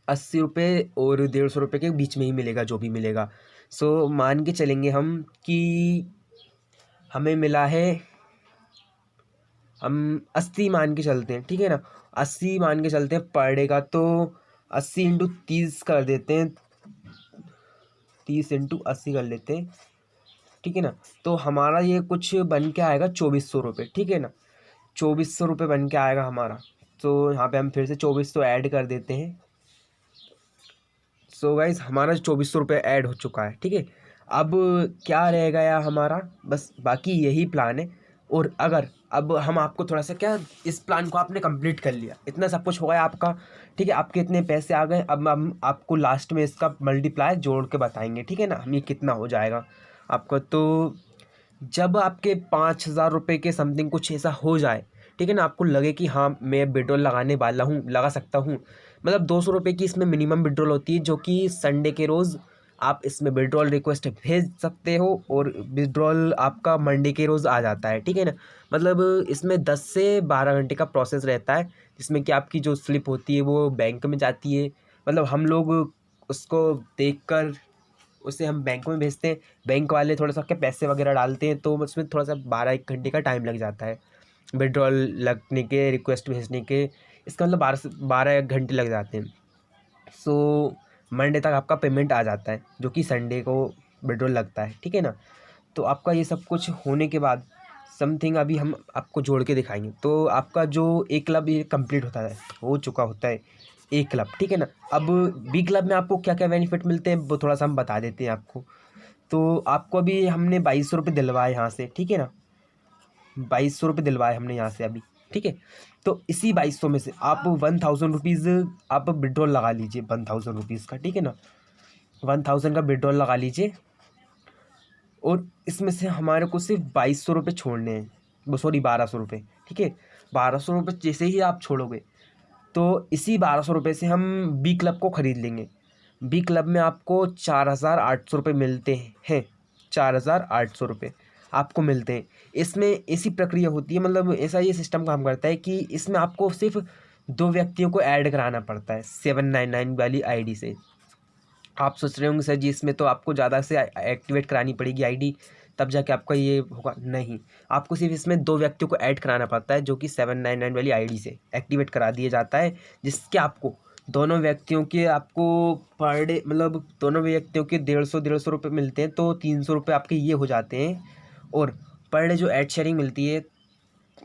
80 रुपये और 150 रुपये के बीच में ही मिलेगा जो भी मिलेगा। सो मान के चलेंगे हम कि हमें मिला है, हम 80 मान के चलते हैं, ठीक है ना। 80 मान के चलते हैं पर डे का, तो 80 इंटू 30 कर देते हैं, 30 इंटू 80 कर लेते हैं, ठीक है ना। तो हमारा ये कुछ बन के आएगा 2400 रुपये, ठीक है ना। 2400 रुपये बन के आएगा हमारा। तो यहाँ पे हम फिर से 2400 ऐड कर देते हैं। सो गाइज हमारा 2400 रुपये ऐड हो चुका है, ठीक है। अब क्या रहेगा यार हमारा, बस बाकी यही प्लान है। और अगर अब हम आपको थोड़ा सा क्या, इस प्लान को आपने कंप्लीट कर लिया, इतना सब कुछ हो गया आपका, ठीक है, आपके इतने पैसे आ गए। अब हम आपको लास्ट में इसका मल्टीप्लाई जोड़ के बताएंगे, ठीक है ना, हम ये कितना हो जाएगा आपका। तो जब आपके 5,000 रुपये के समथिंग कुछ ऐसा हो जाए, ठीक है ना, आपको लगे कि हाँ मैं विड्रॉल लगाने वाला हूँ, लगा सकता हूँ, मतलब 200 रुपये की इसमें मिनिमम विड्रॉल होती है, जो कि संडे के रोज़ आप इसमें विड्रॉल रिक्वेस्ट भेज सकते हो और विड्रॉल आपका मंडे के रोज़ आ जाता है, ठीक है ना। मतलब इसमें 10 से 12 घंटे का प्रोसेस रहता है, जिसमें कि आपकी जो स्लिप होती है वो बैंक में जाती है। मतलब हम लोग उसको देखकर उसे हम बैंक में भेजते हैं, बैंक वाले थोड़ा सा क्या पैसे वगैरह डालते हैं, तो उसमें थोड़ा सा 12-1 घंटे का टाइम लग जाता है विड्रॉल लगने के, रिक्वेस्ट भेजने के। इसका मतलब 12 घंटे लग जाते हैं। सो मंडे तक आपका पेमेंट आ जाता है, जो कि संडे को विड्रॉल लगता है, ठीक है ना। तो आपका ये सब कुछ होने के बाद समथिंग अभी हम आपको जोड़ के दिखाएंगे। तो आपका जो ए क्लब ये कंप्लीट होता है, हो चुका होता है ए क्लब, ठीक है ना। अब बी क्लब में आपको क्या क्या बेनिफिट मिलते हैं वो थोड़ा सा हम बता देते हैं आपको। तो आपको अभी हमने 2200 रुपये दिलवाए यहाँ से, ठीक है ना, 2200 रुपये दिलवाए हमने यहाँ से अभी, ठीक है। तो इसी 2200 में से आप 1000 रुपीज़ आप विड्रॉल लगा लीजिए, 1000 रुपीज़ का, ठीक है ना, 1000 का विड्रॉल लगा लीजिए। और इसमें से हमारे को सिर्फ 2200 रुपये छोड़ने हैं, वो सॉरी 1200 रुपये, ठीक है। 1200 रुपये जैसे ही आप छोड़ोगे, तो इसी 1200 रुपये से हम बी क्लब को ख़रीद लेंगे। बी क्लब में आपको 4800 रुपये मिलते हैं, 4800 रुपये आपको मिलते हैं। इसमें ऐसी प्रक्रिया होती है, मतलब ऐसा ये सिस्टम काम करता है कि इसमें आपको सिर्फ 2 व्यक्तियों को ऐड कराना पड़ता है 799 वाली आईडी से। आप सोच रहे होंगे सर जी इसमें तो आपको ज़्यादा से एक्टिवेट करानी पड़ेगी आईडी, तब जाके आपका ये होगा। नहीं, आपको सिर्फ इसमें 2 व्यक्तियों को ऐड कराना पड़ता है, जो कि 799 वाली आईडी से एक्टिवेट करा दिया जाता है, जिसके आपको दोनों व्यक्तियों के आपको पर डे, मतलब दोनों व्यक्तियों के 150 रुपये मिलते हैं, तो 300 रुपये आपके ये हो जाते हैं। और पर डे जो ऐड शेयरिंग मिलती है,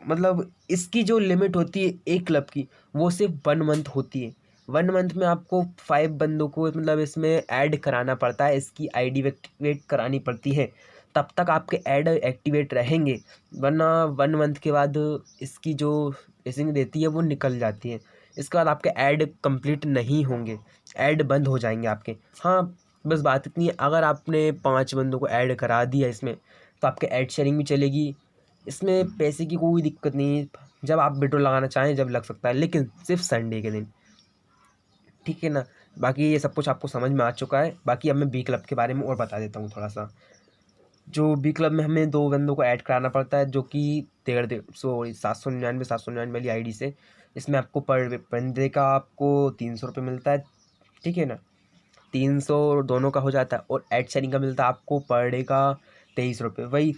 मतलब इसकी जो लिमिट होती है एक क्लब की, वो सिर्फ 1 मंथ होती है। 1 मंथ में आपको 5 बंदों को मतलब इसमें ऐड कराना पड़ता है, इसकी आईडी एक्टिवेट करानी पड़ती है, तब तक आपके ऐड एक्टिवेट रहेंगे। वरना 1 मंथ के बाद इसकी जो रेसिंग देती है वो निकल जाती है, इसके बाद आपके ऐड कंप्लीट नहीं होंगे, ऐड बंद हो जाएंगे आपके। हाँ, बस बात इतनी है, अगर आपने 5 बंदों को ऐड करा दिया इसमें, तो आपके ऐड शेयरिंग भी चलेगी। इसमें पैसे की कोई दिक्कत नहीं है, जब आप विड्रॉल लगाना चाहें जब लग सकता है, लेकिन सिर्फ संडे के दिन, ठीक है ना। बाकी ये सब कुछ आपको समझ में आ चुका है। बाकी अब मैं बी क्लब के बारे में और बता देता हूँ थोड़ा सा। जो बी क्लब में हमें 2 बंदों को ऐड कराना पड़ता है, जो कि 799 वाली आईडी से। इसमें आपको पर बंदे का आपको 300 रुपये मिलता है, ठीक है ना, 300 दोनों का हो जाता है। और ऐड शेयरिंग का मिलता है आपको पर डे का 23 रुपये, वही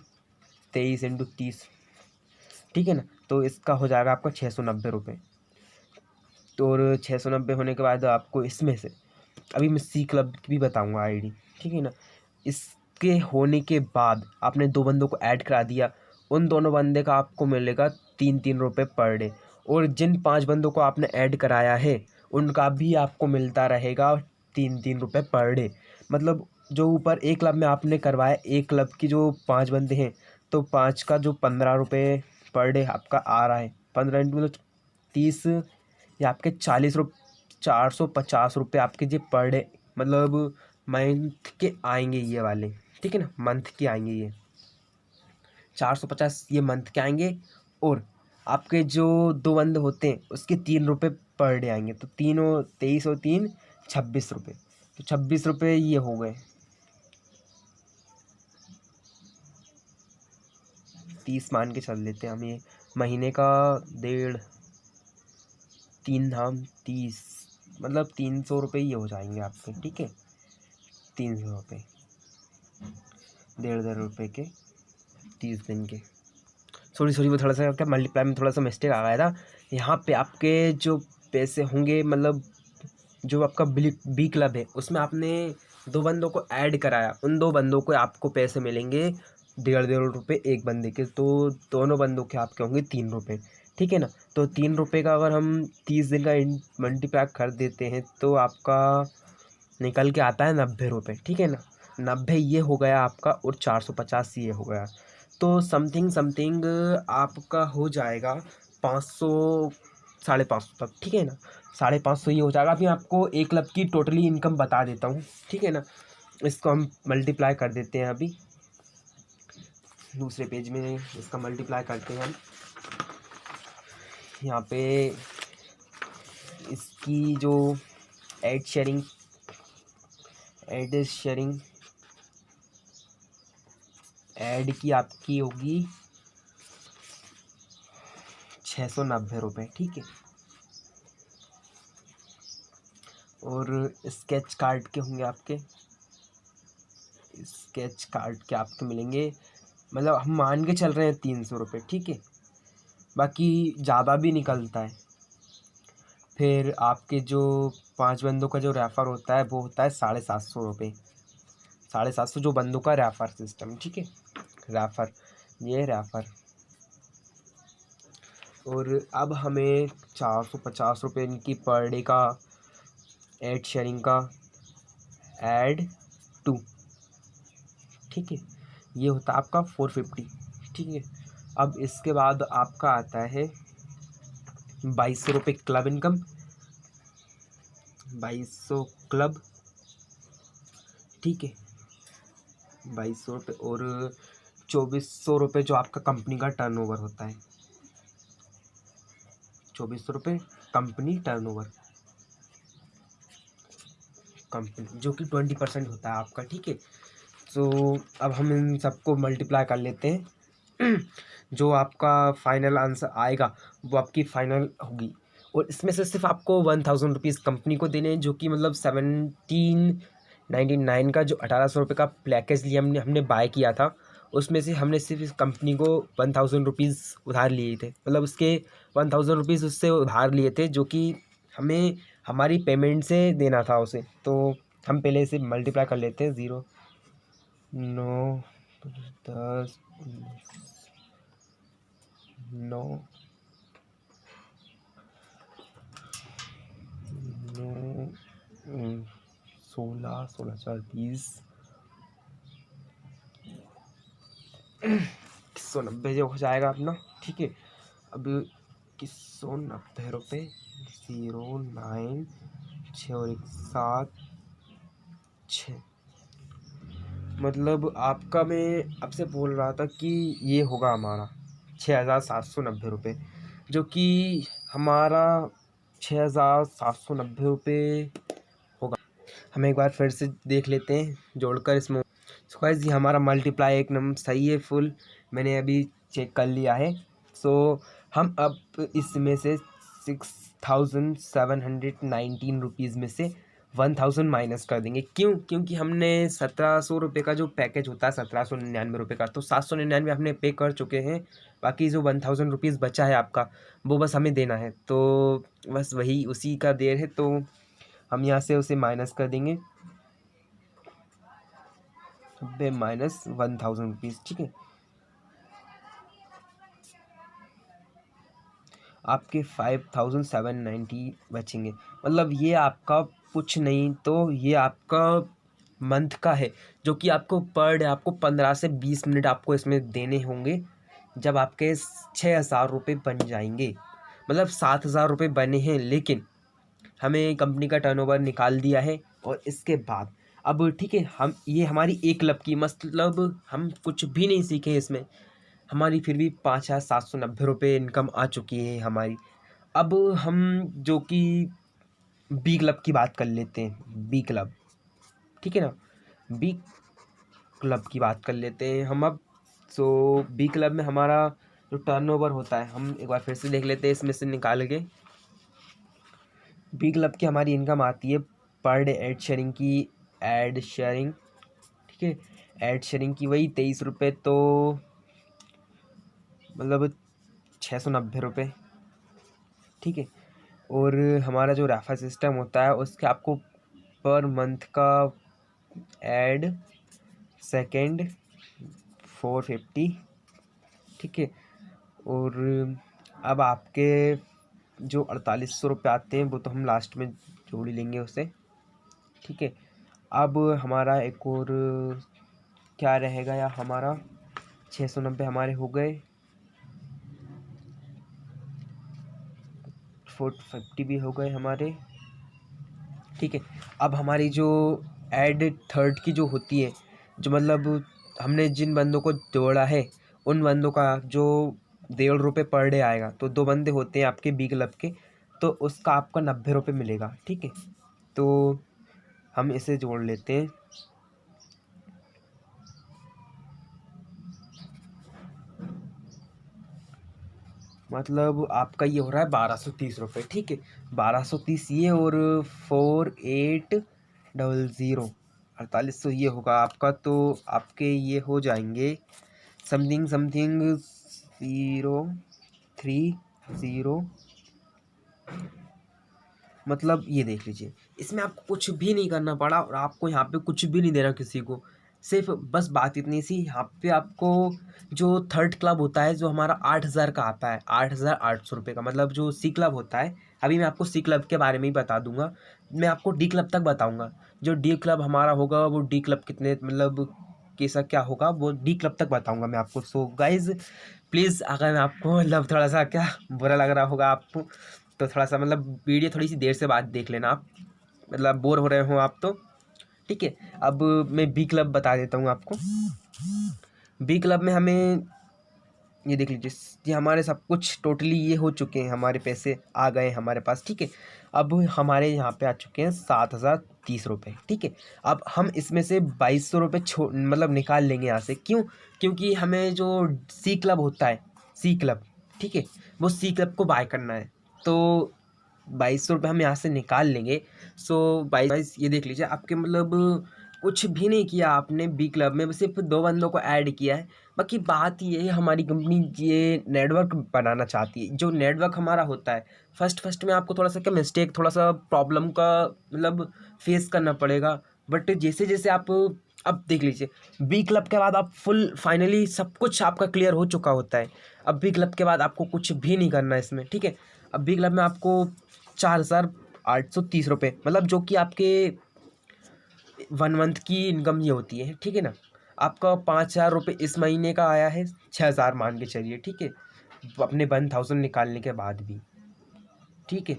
23 इंटू 30, ठीक है ना। तो इसका हो जाएगा आपका 690 रुपये। तो और 690 होने के बाद आपको इसमें से अभी मैं सी क्लब की भी बताऊंगा आईडी, ठीक है ना। इसके होने के बाद आपने 2 बंदों को ऐड करा दिया, उन दोनों बंदे का आपको मिलेगा 3-3 रुपये पर डे। और जिन 5 बंदों को आपने ऐड कराया है, उनका भी आपको मिलता रहेगा 3-3 रुपये पर डे। मतलब जो ऊपर एक क्लब में आपने करवाया, एक क्लब की जो 5 बंदे हैं, तो 5 का जो 15 रुपये पर डे आपका आ रहा है, 15 इंटू मतलब 30, या आपके 450 रुपये आपके जो पर डे, मतलब मंथ के आएंगे ये वाले, ठीक है ना, मंथ के आएंगे ये 450, ये मंथ के आएंगे। और आपके जो 2 बंदे होते हैं उसके 3 रुपये पर डे आएंगे। तो 23 और 3 26 रुपये। तो 26 रुपये ये हो गए। 30 मान के चल लेते हैं हम, ये महीने का 1.5 3 धाम 30, मतलब 300 रुपये ये हो जाएंगे आपके, ठीक है। 300 रुपये 1.5 रुपये के 30 दिन के। सॉरी वो थोड़ा सा क्या मल्टीप्लाई में थोड़ा सा मिस्टेक आ गया था। यहाँ पे आपके जो पैसे होंगे, मतलब जो आपका बी क्लब है उसमें आपने 2 बंदों को ऐड कराया, उन 2 बंदों को आपको पैसे मिलेंगे 1.5 रुपये एक बंदे के। तो दोनों बंदों के आपके होंगे 3 रुपये, ठीक है ना। तो 3 रुपये का अगर हम 30 दिन का मल्टीप्लाई कर देते हैं तो आपका निकल के आता है 90 रुपये, ठीक है ना। 90 ये हो गया आपका, और 450 ये हो गया। तो समथिंग आपका हो जाएगा 500 550 तक, ठीक है ना। 550 ये हो जाएगा। अभी आपको एक क्लब की टोटली इनकम बता देता हूँ, ठीक है ना। इसको हम मल्टीप्लाई कर देते हैं। अभी दूसरे पेज में इसका मल्टीप्लाई करते हैं हम। यहाँ पे इसकी जो एड शेयरिंग ऐड की आपकी होगी 690 रुपये, ठीक है। और स्केच कार्ड के होंगे आपके, स्केच कार्ड के आपके मिलेंगे, मतलब हम मान के चल रहे हैं 300 रुपये, ठीक है। बाकी ज़्यादा भी निकलता है। फिर आपके जो 5 बंदों का जो रेफ़र होता है वो होता है 750 रुपये। 750 जो बंदों का रेफ़र सिस्टम, ठीक है। रेफ़र। और अब हमें 450 रुपये इनकी पर डे का एड शेयरिंग का ऐड 2, ठीक है। ये होता है आपका 450, ठीक है। अब इसके बाद आपका आता है 2200 रुपये क्लब इनकम, 2200 क्लब, ठीक है। 2200 रुपये और 2400 रुपये जो आपका कंपनी का टर्नओवर होता है। 2400 रुपये कंपनी टर्नओवर, कंपनी जो कि 20% होता है आपका, ठीक है। तो अब हम इन सबको मल्टीप्लाई कर लेते हैं। जो आपका फाइनल आंसर आएगा वो आपकी फाइनल होगी। और इसमें से सिर्फ आपको 1000 रुपीज़ कंपनी को देने हैं, जो कि मतलब 1799 का जो 1800 रुपये का पैकेज लिया हमने बाय किया था, उसमें से हमने सिर्फ इस कंपनी को 1000 रुपीज़ उधार लिए थे। मतलब उसके 1000 रुपीज़ उससे उधार लिए थे, जो कि हमें हमारी पेमेंट से देना था उसे। तो हम पहले इसे मल्टीप्लाई कर लेते हैं। 0 9 10 9 16 16 4 20 190 जो हो जाएगा अपना, ठीक है। अब 190 रुपये 0 9 6 और 1 7 6, मतलब आपका मैं आपसे बोल रहा था कि ये होगा हमारा 6790 रुपये, जो कि हमारा 6790 रुपये होगा। हम एक बार फिर से देख लेते हैं जोड़कर इसमें। सो गाइस, ये हमारा मल्टीप्लाई एक नंबर सही है फुल, मैंने अभी चेक कर लिया है। सो हम अब इसमें से 6719 रुपीज़ में से 1000 माइनस कर देंगे। क्योंकि हमने 1700 रुपये का जो पैकेज होता है 1799 रुपये का, तो 799 हमने पे कर चुके हैं। बाकी जो 1000 रुपीज़ बचा है आपका, वो बस हमें देना है। तो बस वही उसी का देर है, तो हम यहाँ से उसे माइनस कर देंगे, माइनस 1000 रुपीज़, ठीक है। आपके 5790 बचेंगे। मतलब ये आपका कुछ नहीं तो ये आपका मंथ का है, जो कि आपको पर डे आपको 15 से 20 मिनट आपको इसमें देने होंगे। जब आपके 6000 रुपये बन जाएंगे, मतलब 7000 रुपये बने हैं, लेकिन हमें कंपनी का टर्नओवर निकाल दिया है। और इसके बाद अब ठीक है, हम ये हमारी एक क्लब की, मतलब हम कुछ भी नहीं सीखे इसमें। हमारी फिर भी 5,790 इनकम आ चुकी है हमारी। अब हम जो कि बी क्लब की बात कर लेते हैं, बी क्लब, ठीक है ना, बी क्लब की बात कर लेते हैं हम अब। सो बी क्लब में हमारा जो टर्नओवर होता है, हम एक बार फिर से देख लेते हैं इसमें से निकाल के। बी क्लब की हमारी इनकम आती है पर डे एड शेयरिंग की, एड शेयरिंग, ठीक है, एड शेयरिंग की वही 23 रुपये, तो मतलब 690 रुपये, ठीक है। और हमारा जो रेफर सिस्टम होता है उसके आपको पर मंथ का एड सेकेंड 450, ठीक है। और अब आपके जो 4800 रुपये आते हैं वो तो हम लास्ट में जोड़ ही लेंगे उसे, ठीक है। अब हमारा एक और क्या रहेगा, या हमारा 690 हमारे हो गए, 450 भी हो गए हमारे, ठीक है। अब हमारी जो एड थर्ड की जो होती है, जो मतलब हमने जिन बंदों को जोड़ा है उन बंदों का जो 1.5 रुपये पर डे आएगा, तो 2 बंदे होते हैं आपके बी क्लब के, तो उसका आपका 90 रुपये मिलेगा, ठीक है। तो हम इसे जोड़ लेते हैं, मतलब आपका ये हो रहा है 1230 रुपये, ठीक है। 1230 ये, और 4800 4800 ये होगा आपका, तो आपके ये हो जाएंगे समथिंग 030, मतलब ये देख लीजिए, इसमें आपको कुछ भी नहीं करना पड़ा और आपको यहाँ पे कुछ भी नहीं देना किसी को, सिर्फ बस बात इतनी सी, यहाँ पे आपको जो थर्ड क्लब होता है जो हमारा 8,000 का आता है, 8,800 रुपये का, मतलब जो सी क्लब होता है, अभी मैं आपको सी क्लब के बारे में ही बता दूंगा, मैं आपको डी क्लब तक बताऊंगा। जो डी क्लब हमारा होगा वो डी क्लब कितने, मतलब कैसा क्या होगा वो डी क्लब तक बताऊंगा मैं आपको। सो गाइज प्लीज़, अगर मैं आपको मतलब थोड़ा सा क्या बुरा लग रहा होगा आपको, तो थोड़ा सा मतलब वीडियो थोड़ी सी देर से बाद देख लेना आप, मतलब बोर हो रहे हो आप तो, ठीक है। अब मैं बी क्लब बता देता हूँ आपको। बी क्लब में हमें ये देख लीजिए, ये हमारे सब कुछ टोटली ये हो चुके हैं, हमारे पैसे आ गए हमारे पास, ठीक है। अब हमारे यहाँ पे आ चुके हैं 7,030 रुपये, ठीक है। अब हम इसमें से 2,200 रुपये मतलब निकाल लेंगे यहाँ से, क्यों? क्योंकि हमें जो सी क्लब होता है, सी क्लब, ठीक है, वो सी क्लब को बाय करना है, तो 2,200 रुपये हम यहाँ से निकाल लेंगे। सो 22 ये देख लीजिए, आपके मतलब कुछ भी नहीं किया आपने बी क्लब में, सिर्फ 2 बंदों को ऐड किया है। बाकी बात ये है, हमारी कंपनी ये नेटवर्क बनाना चाहती है। जो नेटवर्क हमारा होता है, फर्स्ट में आपको थोड़ा सा क्या मिस्टेक, थोड़ा सा प्रॉब्लम का मतलब फेस करना पड़ेगा, बट जैसे जैसे आप अब देख लीजिए, बी क्लब के बाद आप फुल फाइनली सब कुछ आपका क्लियर हो चुका होता है। अब बी क्लब के बाद आपको कुछ भी नहीं करना है इसमें, ठीक है। अब बी क्लब में आपको 4,830 रुपये, मतलब जो कि आपके 1 मंथ की इनकम ये होती है, ठीक है ना। आपका 5,000 रुपये इस महीने का आया है, 6,000 मान के चलिए, ठीक है, अपने 1,000 निकालने के बाद भी, ठीक है।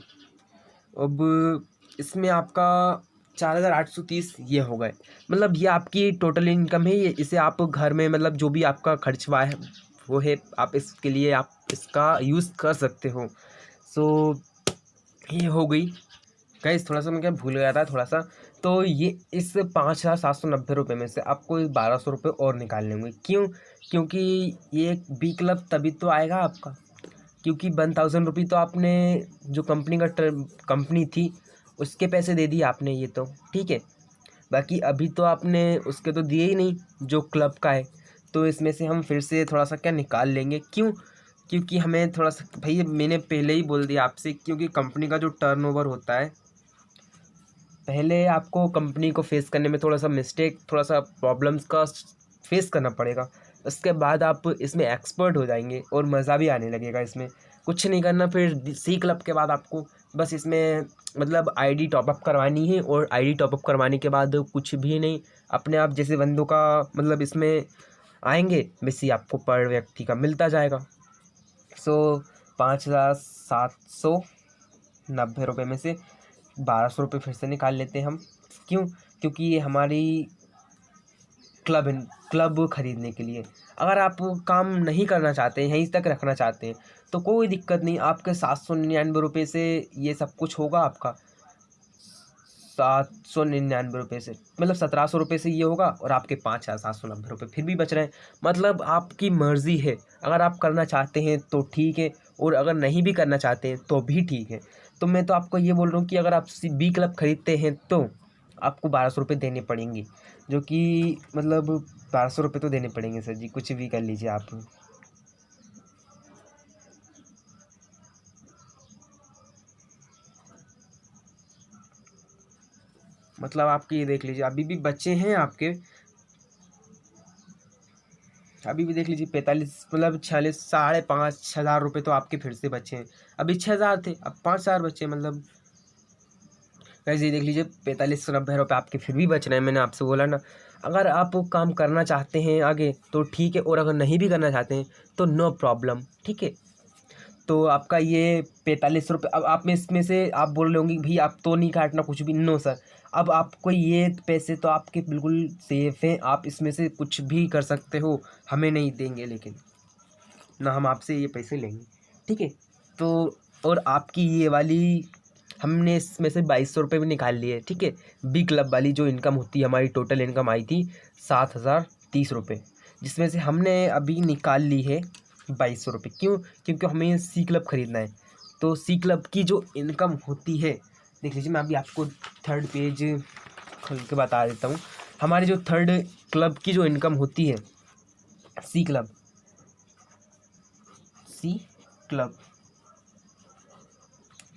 अब इसमें आपका 4,830 ये हो गए, मतलब ये आपकी टोटल इनकम है। ये इसे आप घर में मतलब जो भी आपका खर्च हुआ है वो है, आप इसके लिए आप इसका यूज़ कर सकते हो। सो ये हो गई गाइस, थोड़ा सा मैं क्या भूल गया था थोड़ा सा, तो ये इस 5,790 रुपये में से आपको 1,200 रुपये और निकालने होंगे, क्यों? क्योंकि ये बी क्लब तभी तो आएगा आपका, क्योंकि 1,000 रुपये तो आपने जो कंपनी का कंपनी थी उसके पैसे दे दिए आपने, ये तो ठीक है। बाकी अभी तो आपने उसके तो दिए ही नहीं जो क्लब का है, तो इसमें से हम फिर से थोड़ा सा क्या निकाल लेंगे, क्यों? क्योंकि हमें थोड़ा सा भाई, मैंने पहले ही बोल दिया आपसे, क्योंकि कंपनी का जो टर्नओवर होता है, पहले आपको कंपनी को फेस करने में थोड़ा सा मिस्टेक, थोड़ा सा प्रॉब्लम्स का फेस करना पड़ेगा, उसके बाद आप इसमें एक्सपर्ट हो जाएंगे और मज़ा भी आने लगेगा इसमें। कुछ नहीं करना, फिर सी क्लब के बाद आपको बस इसमें मतलब आईडी टॉपअप करवानी है, और आईडी टॉपअप करवाने के बाद कुछ भी नहीं, अपने आप जैसे बंदों का मतलब इसमें आएंगे वैसे ही आपको पर व्यक्ति का मिलता जाएगा। सो 5,790 रुपये में से 1,200 रुपये फिर से निकाल लेते हैं हम, क्यों? क्योंकि ये हमारी क्लब खरीदने के लिए। अगर आप काम नहीं करना चाहते हैं, यहीं तक रखना चाहते हैं, तो कोई दिक्कत नहीं, आपके 799 से ये सब कुछ होगा आपका। 799 से मतलब 1700 से ये होगा, और आपके 5790 फिर भी बच रहे हैं। मतलब आपकी मर्ज़ी है, अगर आप करना चाहते हैं तो ठीक है, और अगर नहीं भी करना चाहते हैं तो भी ठीक है। तो मैं तो आपको ये बोल रहा हूँ कि अगर आप बी क्लब खरीदते हैं तो आपको 1200 देने पड़ेंगे, जो कि मतलब 1200 तो देने पड़ेंगे सर जी, कुछ भी कर लीजिए आप। मतलब आपके ये देख लीजिए, अभी भी बच्चे हैं आपके, अभी भी देख लीजिए 45 मतलब 46 5,500 तो आपके फिर से बचे हैं। अभी 6,000 थे, अब 5,000 बचे, मतलब वैसे ही देख लीजिए 4590 आपके फिर भी बच रहे हैं। मैंने आपसे बोला ना, अगर आप वो काम करना चाहते हैं आगे तो ठीक है, और अगर नहीं भी करना चाहते हैं तो नो प्रॉब्लम, ठीक है। तो आपका ये 45 रुपये, अब आप में इसमें से आप बोल रहे होंगे भाई आप तो नहीं काटना कुछ भी, नो सर। अब आपको ये पैसे तो आपके बिल्कुल सेफ़ हैं, आप इसमें से कुछ भी कर सकते हो, हमें नहीं देंगे, लेकिन ना हम आपसे ये पैसे लेंगे, ठीक है। तो और आपकी ये वाली हमने इसमें से 2200 भी निकाल लिए, ठीक है। बी क्लब वाली जो इनकम होती है, हमारी टोटल इनकम आई थी 7,030 रुपये, जिसमें से हमने अभी निकाल ली है 2200 क्यों? क्योंकि हमें सी क्लब ख़रीदना है। तो सी क्लब की जो इनकम होती है, देख लीजिए, मैं अभी आपको थर्ड पेज खोल के बता देता हूँ। हमारी जो थर्ड क्लब की जो इनकम होती है, सी क्लब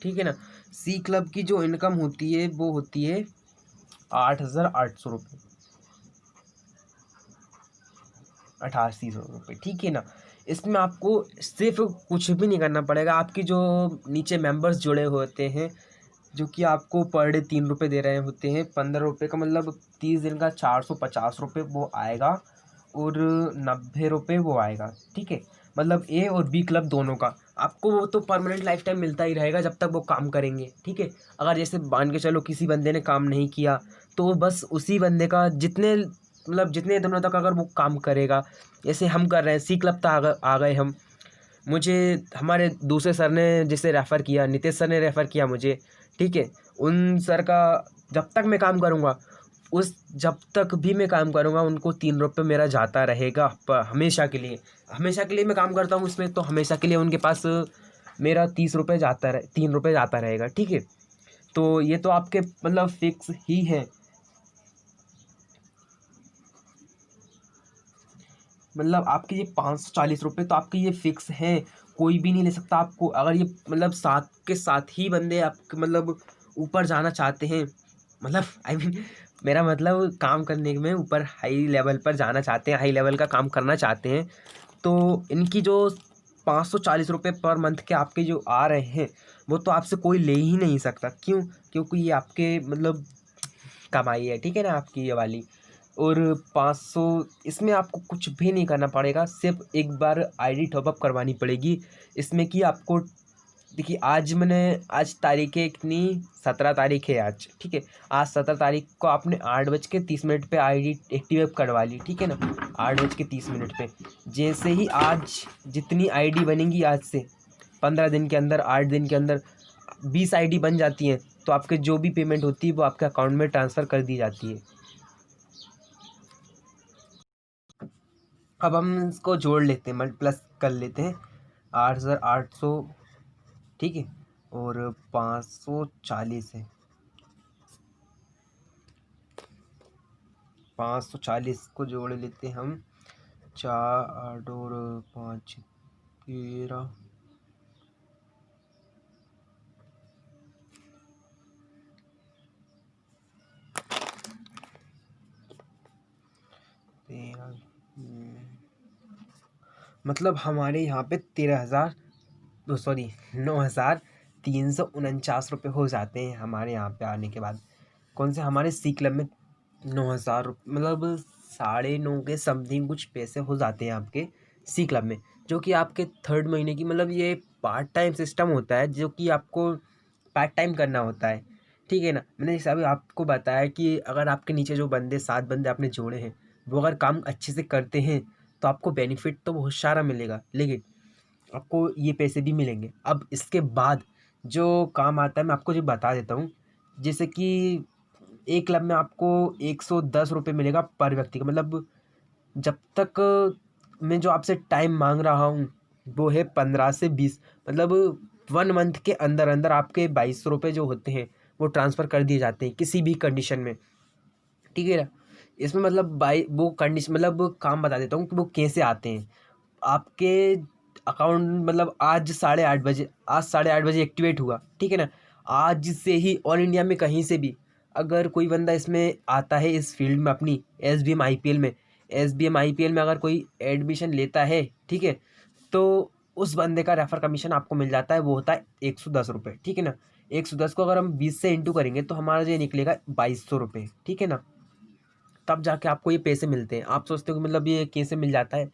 ठीक है ना, सी क्लब की जो इनकम होती है वो होती है 8,800 रुपये, 8,800 रुपये, ठीक है ना। इसमें आपको सिर्फ कुछ भी नहीं करना पड़ेगा, आपकी जो नीचे मेंबर्स जुड़े होते हैं, जो कि आपको पर डे 3 रुपये दे रहे होते हैं, 15 रुपये का मतलब 30 दिन का 450 रुपये वो आएगा, और 90 रुपये वो आएगा, ठीक है। मतलब ए और बी क्लब दोनों का आपको वो तो परमानेंट लाइफ टाइम मिलता ही रहेगा जब तक वो काम करेंगे, ठीक है। अगर जैसे मान के चलो किसी बंदे ने काम नहीं किया, तो बस उसी बंदे का जितने दिनों तक अगर वो काम करेगा, जैसे हम कर रहे हैं, सी क्लब तक आ गए हम, मुझे हमारे दूसरे सर ने जिसे रेफ़र किया, नितेश सर ने रेफ़र किया मुझे, ठीक है। उन सर का जब तक मैं काम करूँगा, जब तक भी मैं काम करूँगा, उनको 3 रुपये मेरा जाता रहेगा, हमेशा के लिए मैं काम करता हूँ इसमें, तो हमेशा के लिए उनके पास मेरा 3 रुपये जाता रहेगा, ठीक है। तो ये तो आपके मतलब फिक्स ही है, मतलब आपके ये 540 रुपये तो आपके ये फिक्स हैं, कोई भी नहीं ले सकता आपको। अगर ये मतलब साथ के साथ ही बंदे आपके मतलब ऊपर जाना चाहते हैं, मतलब आई मीन मेरा मतलब काम करने में ऊपर हाई लेवल पर जाना चाहते हैं, हाई लेवल का काम करना चाहते हैं, तो इनकी जो 540 रुपये पर मंथ के आपके जो आ रहे हैं, वो तो आपसे कोई ले ही नहीं सकता। क्यों? क्योंकि ये आपके मतलब कमाई है, ठीक है ना, आपकी ये वाली। और 500 इसमें आपको कुछ भी नहीं करना पड़ेगा, सिर्फ एक बार आईडी टॉपअप करवानी पड़ेगी इसमें, कि आपको देखिए, आज तारीख है कितनी, 17 तारीख है आज, ठीक है। आज 17 तारीख को आपने 8:30 पे आईडी एक्टिवेट करवा ली, ठीक है ना, 8:30 पे। जैसे ही आज जितनी आईडी बनेंगी, आज से 15 दिन के अंदर, 8 दिन के अंदर 20 आईडी बन जाती हैं, तो आपके जो भी पेमेंट होती है वो आपके अकाउंट में ट्रांसफ़र कर दी जाती है। अब हम इसको जोड़ लेते हैं, प्लस कर लेते हैं, 8,800, ठीक है, और 540 है, 540 को जोड़ लेते हैं हम, 4 8 और 5 13, मतलब हमारे यहाँ पे 9,349 रुपये हो जाते हैं हमारे यहाँ पे आने के बाद। कौन से हमारे सी क्लब में 9,000 मतलब 9.5 के समथिंग कुछ पैसे हो जाते हैं आपके सी क्लब में, जो कि आपके थर्ड महीने की, मतलब ये पार्ट टाइम सिस्टम होता है, जो कि आपको पार्ट टाइम करना होता है, ठीक है ना। मैंने जैसे अभी आपको बताया कि अगर आपके नीचे जो 7 बंदे आपने जोड़े हैं, वो अगर काम अच्छे से करते हैं तो आपको बेनिफिट तो बहुत सारा मिलेगा, लेकिन आपको ये पैसे भी मिलेंगे। अब इसके बाद जो काम आता है मैं आपको जो बता देता हूँ। जैसे कि एक क्लब में आपको 110 रुपये मिलेगा पर व्यक्ति का, मतलब जब तक मैं जो आपसे टाइम मांग रहा हूँ वो है 15 से 20, मतलब 1 मंथ के अंदर अंदर आपके 2200 रुपये जो होते हैं वो ट्रांसफ़र कर दिए जाते हैं किसी भी कंडीशन में, ठीक है ना। इसमें मतलब बाई वो कंडीशन, मतलब काम बता देता हूँ कि वो कैसे आते हैं आपके अकाउंट। मतलब आज 8:30 बजे एक्टिवेट हुआ, ठीक है ना। आज से ही ऑल इंडिया में कहीं से भी अगर कोई बंदा इसमें आता है इस फील्ड में अपनी S B M I P L में अगर कोई एडमिशन लेता है, ठीक है, तो उस बंदे का रेफर कमीशन आपको मिल जाता है, वो होता है 110 रुपये, ठीक है ना। 110 को अगर हम 20 से इंटू करेंगे तो हमारा जो निकलेगा 2200 रुपये, ठीक है ना। तब जाके आपको ये पैसे मिलते हैं। आप सोचते हो कि मतलब ये कैसे मिल जाता है,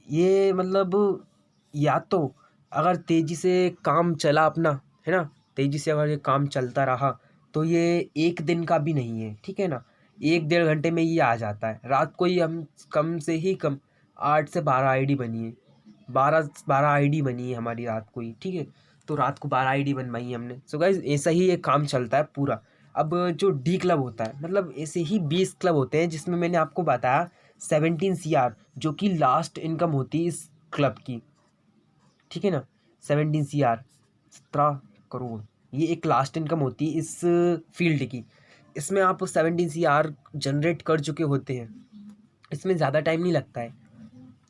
ये मतलब या तो अगर तेज़ी से काम चला अपना, है ना, तेज़ी से अगर ये काम चलता रहा तो ये एक दिन का भी नहीं है, ठीक है ना। 1 डेढ़ घंटे में ये आ जाता है। रात को ही हम कम से ही कम 8 से 12 आईडी बनी है, 12 आईडी बनी है हमारी रात को ही, ठीक है। तो रात को 12 आईडी बनवाई है हमने। सो गाइज ऐसा ही ये काम चलता है पूरा। अब जो डी क्लब होता है, मतलब ऐसे ही 20 क्लब होते हैं जिसमें मैंने आपको बताया 17 CR जो कि लास्ट इनकम होती है इस क्लब की, ठीक है ना। 17 CR, 17 करोड़, ये एक लास्ट इनकम होती है इस फील्ड की। इसमें आप 17 CR जनरेट कर चुके होते हैं, इसमें ज़्यादा टाइम नहीं लगता है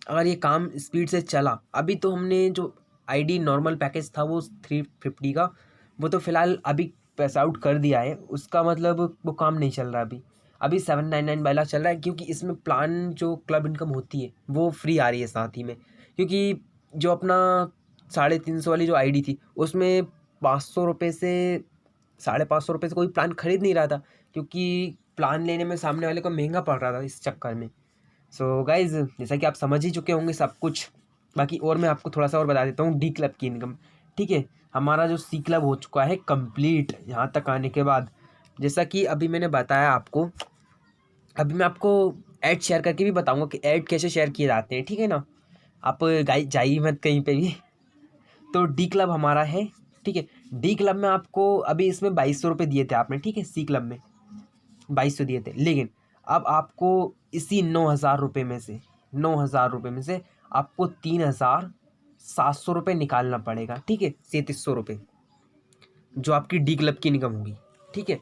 अगर ये काम स्पीड से चला। अभी तो हमने जो आईडी नॉर्मल पैकेज था वो 350 का, वो तो फ़िलहाल अभी पैसा आउट कर दिया है उसका, मतलब वो काम नहीं चल रहा अभी। अभी 799 वाला चल रहा है, क्योंकि इसमें प्लान जो क्लब इनकम होती है वो फ्री आ रही है साथ ही में। क्योंकि जो अपना 350 वाली जो आईडी थी उसमें 500 रुपये से 550 रुपये से कोई प्लान खरीद नहीं रहा था, क्योंकि प्लान लेने में सामने वाले को महंगा पड़ रहा था इस चक्कर में। सो गाइज जैसा कि आप समझ ही चुके होंगे सब कुछ, बाकी और मैं आपको थोड़ा सा और बता देता हूँ डी क्लब की इनकम, ठीक है। हमारा जो सी क्लब हो चुका है कंप्लीट यहाँ तक आने के बाद। जैसा कि अभी मैंने बताया आपको, अभी मैं आपको ऐड शेयर करके भी बताऊंगा कि ऐड कैसे शेयर किए जाते हैं, ठीक है ना। आप गाई जाइए मत कहीं पे भी। तो डी क्लब हमारा है, ठीक है। डी क्लब में आपको अभी इसमें 2200 रुपये दिए थे आपने, ठीक है, सी क्लब में 2200 दिए थे, लेकिन अब आपको इसी 9,000 रुपये में से 9,000 रुपये में से आपको 3,700 रुपये निकालना पड़ेगा, ठीक है। 3,700 रुपये जो आपकी डी क्लब की इनकम होगी, ठीक है।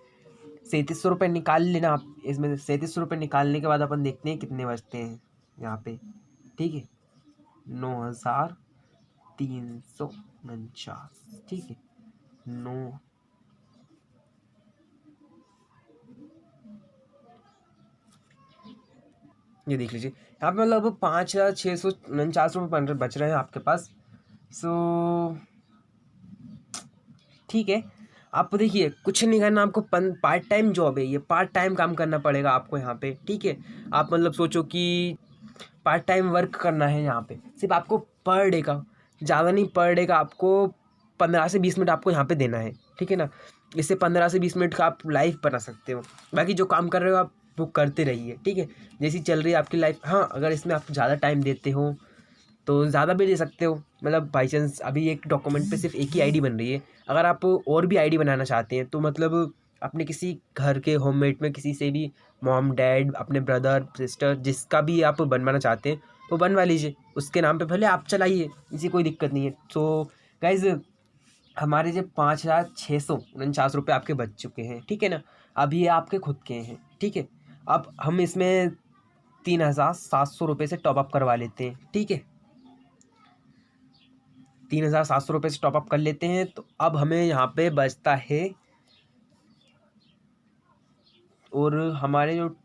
3,700 रुपये निकाल लेना आप इसमें से। 3,700 रुपये निकालने के बाद अपन देखते हैं कितने बचते हैं यहाँ पे, ठीक है। 9,349, ठीक है। नौ ये देख लीजिए यहाँ पे मतलब 5,649 रुपये बच रहे हैं आपके पास। सो ठीक है, आप देखिए कुछ नहीं करना आपको, पार्ट टाइम जॉब है ये, पार्ट टाइम काम करना पड़ेगा आपको यहाँ पे, ठीक है। आप मतलब सोचो कि पार्ट टाइम वर्क करना है यहाँ पे, सिर्फ आपको पर डे का, ज़्यादा नहीं, पर डे का आपको 15 से 20 मिनट आपको यहाँ पे देना है, ठीक है ना। इससे 15 से 20 मिनट का आप लाइफ बना सकते हो। बाकी जो काम कर रहे हो आप वो करते रहिए, ठीक है। जैसी चल रही है आपकी लाइफ, हाँ अगर इसमें आप ज़्यादा टाइम देते हो तो ज़्यादा भी दे सकते हो। मतलब बाई चांस अभी एक डॉक्यूमेंट पे सिर्फ एक ही आईडी बन रही है, अगर आप और भी आईडी बनाना चाहते हैं तो मतलब अपने किसी घर के होममेट में किसी से भी, मॉम डैड, अपने ब्रदर सिस्टर, जिसका भी आप बनवाना चाहते हैं वो बनवा लीजिए, उसके नाम पे भले आप चलाइए, इसी कोई दिक्कत नहीं है। सो गाइज हमारे जो 5,649 रुपये आपके बच चुके हैं, ठीक है ना। अब ये आपके खुद के हैं, ठीक है। अब हम इसमें 3,700 रुपये से टॉपअप करवा लेते हैं, ठीक है। 3,700 रुपये से टॉपअप कर लेते हैं तो अब हमें यहाँ पे बचता है, और हमारे जो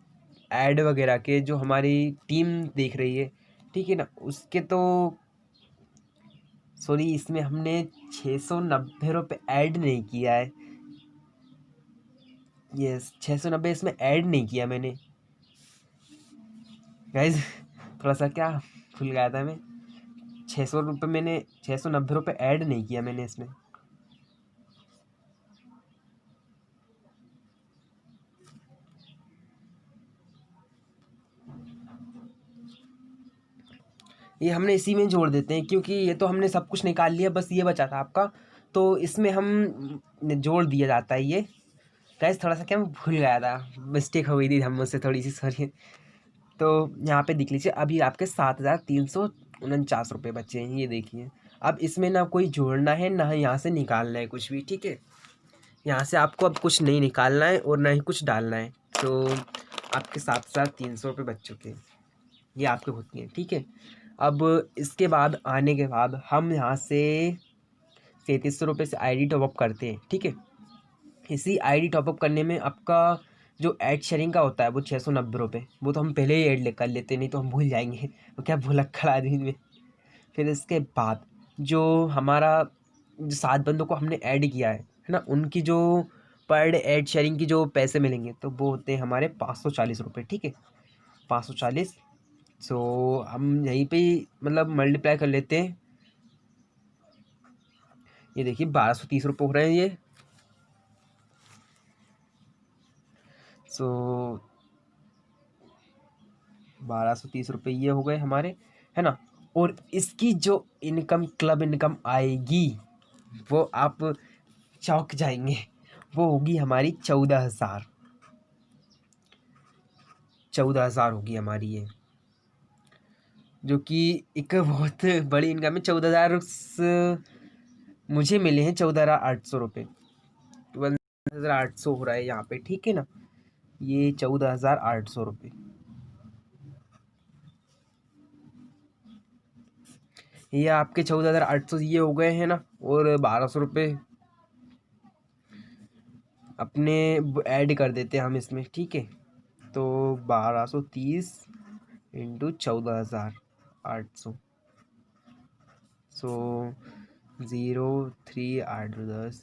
ऐड वगैरह के जो हमारी टीम देख रही है, ठीक है ना, उसके तो सॉरी इसमें हमने 690 रुपये ऐड नहीं किया है। यस 690 इसमें ऐड नहीं किया मैंने गाइज, थोड़ा सा क्या भूल गया था मैं। 600 रुपये मैंने 690 रुपये ऐड नहीं किया मैंने इसमें। ये हमने इसी में जोड़ देते हैं, क्योंकि ये तो हमने सब कुछ निकाल लिया, बस ये बचा था आपका, तो इसमें हम जोड़ दिया जाता है ये। गाइस थोड़ा सा क्या मैं भूल गया था, मिस्टेक हो गई थी हम मुझसे थोड़ी सी, सॉरी। तो यहाँ पे देख लीजिए अभी आपके 7,349 बचे हैं, ये देखिए। अब इसमें ना कोई जोड़ना है ना ही यहाँ से निकालना है कुछ भी, ठीक है। यहाँ से आपको अब कुछ नहीं निकालना है और ना ही कुछ डालना है। तो आपके 7,300 बच चुके हैं, ये आपके होती हैं, ठीक है। अब इसके बाद आने के बाद हम यहाँ से 3,300 से आईडी टॉपअप करते हैं, ठीक है। इसी आईडी टॉपअप करने में आपका जो ऐड शेयरिंग का होता है वो 690 वो तो हम पहले ही ऐड कर लेते हैं, नहीं तो हम भूल जाएंगे वो क्या भुलक्कड़ आदमी में। फिर इसके बाद जो हमारा जो 7 बंदों को हमने ऐड किया है ना, उनकी जो पर डे ऐड शेयरिंग की जो पैसे मिलेंगे तो वो होते हैं हमारे 540 ठीक है, 540। सो हम यहीं पे ही मतलब मल्टीप्लाई कर लेते हैं। ये देखिए 1,230 हो रहे हैं ये। सो 1,230 ये हो गए हमारे, है ना। और इसकी जो इनकम, क्लब इनकम आएगी वो आप चौंक जाएंगे, वो होगी हमारी 14,000 होगी हमारी ये, जो कि एक बहुत बड़ी इनकम है। 14,000 मुझे मिले हैं 14,800 12,800 हो रहा है यहाँ पे, ठीक है ना। ये 14,800 ये आपके 14,800 ये हो गए हैं ना। और 1,200 अपने ऐड कर देते हैं हम इसमें, ठीक है। तो 1,230 इंटू 14,800, सो 0 3 8 10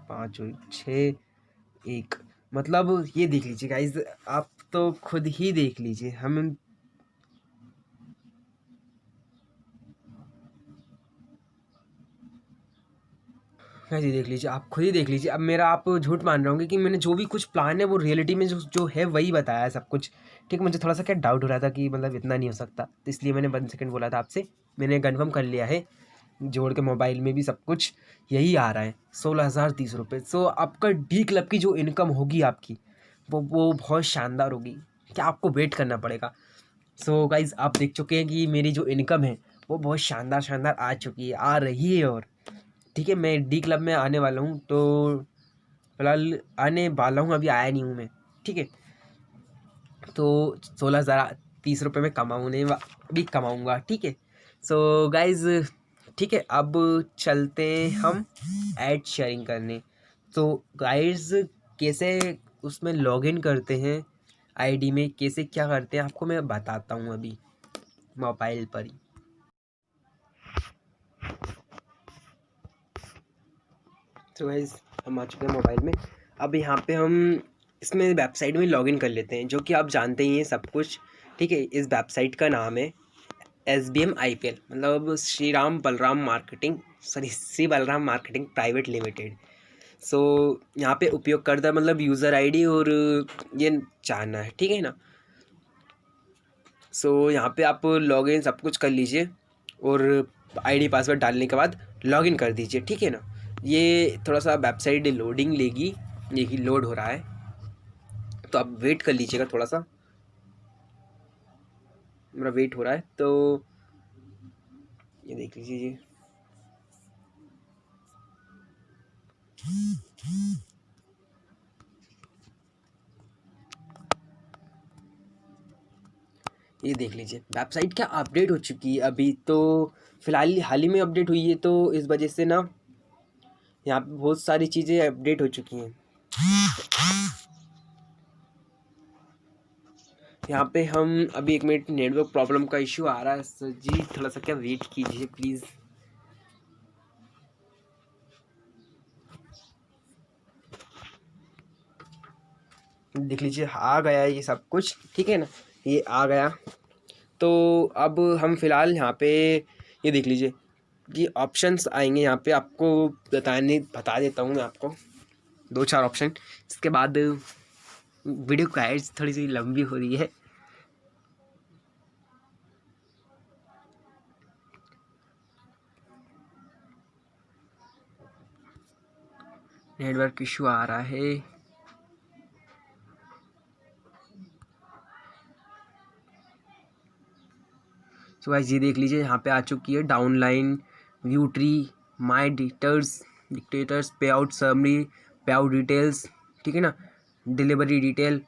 5 6 1, मतलब ये देख लीजिए गाइज, आप तो खुद ही देख लीजिए। हम जी देख लीजिए, आप खुद ही देख लीजिए। अब मेरा आप झूठ मान रहे होंगे कि मैंने जो भी कुछ प्लान है वो रियलिटी में जो है वही बताया है सब कुछ, ठीक। मुझे थोड़ा सा क्या डाउट हो रहा था कि मतलब इतना नहीं हो सकता, तो इसलिए मैंने 1 सेकंड बोला था आपसे। मैंने कन्फर्म कर लिया है, जोड़ के मोबाइल में भी सब कुछ यही आ रहा है, 16,030। सो आपका डी क्लब की जो इनकम होगी आपकी वो बहुत शानदार होगी, क्या आपको वेट करना पड़ेगा। सो गाइज आप देख चुके हैं कि मेरी जो इनकम है वो बहुत शानदार शानदार आ चुकी है, आ रही है। और ठीक है, मैं डी क्लब में आने वाला हूँ, तो फिलहाल आने वाला हूँ, अभी आया नहीं हूँ मैं, ठीक है। तो 16,030 में कमाऊँने भी कमाऊँगा, ठीक है। सो गाइज ठीक है, अब चलते हम ऐड शेयरिंग करने। तो गाइज कैसे उसमें लॉगिन करते हैं, आईडी में कैसे क्या करते हैं आपको मैं बताता हूँ अभी मोबाइल पर ही। तो गाइज हम आ चुके हैं मोबाइल में। अब यहाँ पे हम इसमें वेबसाइट में लॉगिन कर लेते हैं, जो कि आप जानते ही हैं सब कुछ, ठीक है। इस वेबसाइट का नाम है SBM IPL, मतलब Shri Balram marketing private limited. So यहाँ पे उपयोगकर्ता मतलब यूज़र आईडी और ये जानना है, ठीक है ना। सो यहाँ पे आप लॉगिन सब कुछ कर लीजिए और आईडी पासवर्ड डालने के बाद लॉगिन कर दीजिए, ठीक है ना। ये थोड़ा सा वेबसाइट लोडिंग लेगी, ये लोड हो रहा है, तो आप वेट कर लीजिएगा थोड़ा सा, मेरा वेट हो रहा है। तो ये देख लीजिए, ये देख लीजिए वेबसाइट क्या अपडेट हो चुकी है अभी तो, फिलहाल हाल ही में अपडेट हुई है, तो इस वजह से ना यहाँ पे बहुत सारी चीज़ें अपडेट हो चुकी हैं। यहाँ पे हम अभी 1 मिनट, नेटवर्क प्रॉब्लम का इश्यू आ रहा है सर जी, थोड़ा सा क्या वेट कीजिए प्लीज़। देख लीजिए आ गया है ये सब कुछ, ठीक है ना, ये आ गया। तो अब हम फिलहाल यहाँ पे ये देख लीजिए कि ऑप्शंस आएंगे, यहाँ पे आपको बता देता हूँ मैं आपको 2-4 ऑप्शन। इसके बाद वीडियो गाइड्स थोड़ी सी लंबी हो रही है, नेटवर्क इशू आ रहा है। सो गाइस ये देख लीजिए, यहाँ पे आ चुकी है downline, view tree, my dictators, पे आउट समरी, पे आउट डिटेल्स, ठीक है ना, delivery detail,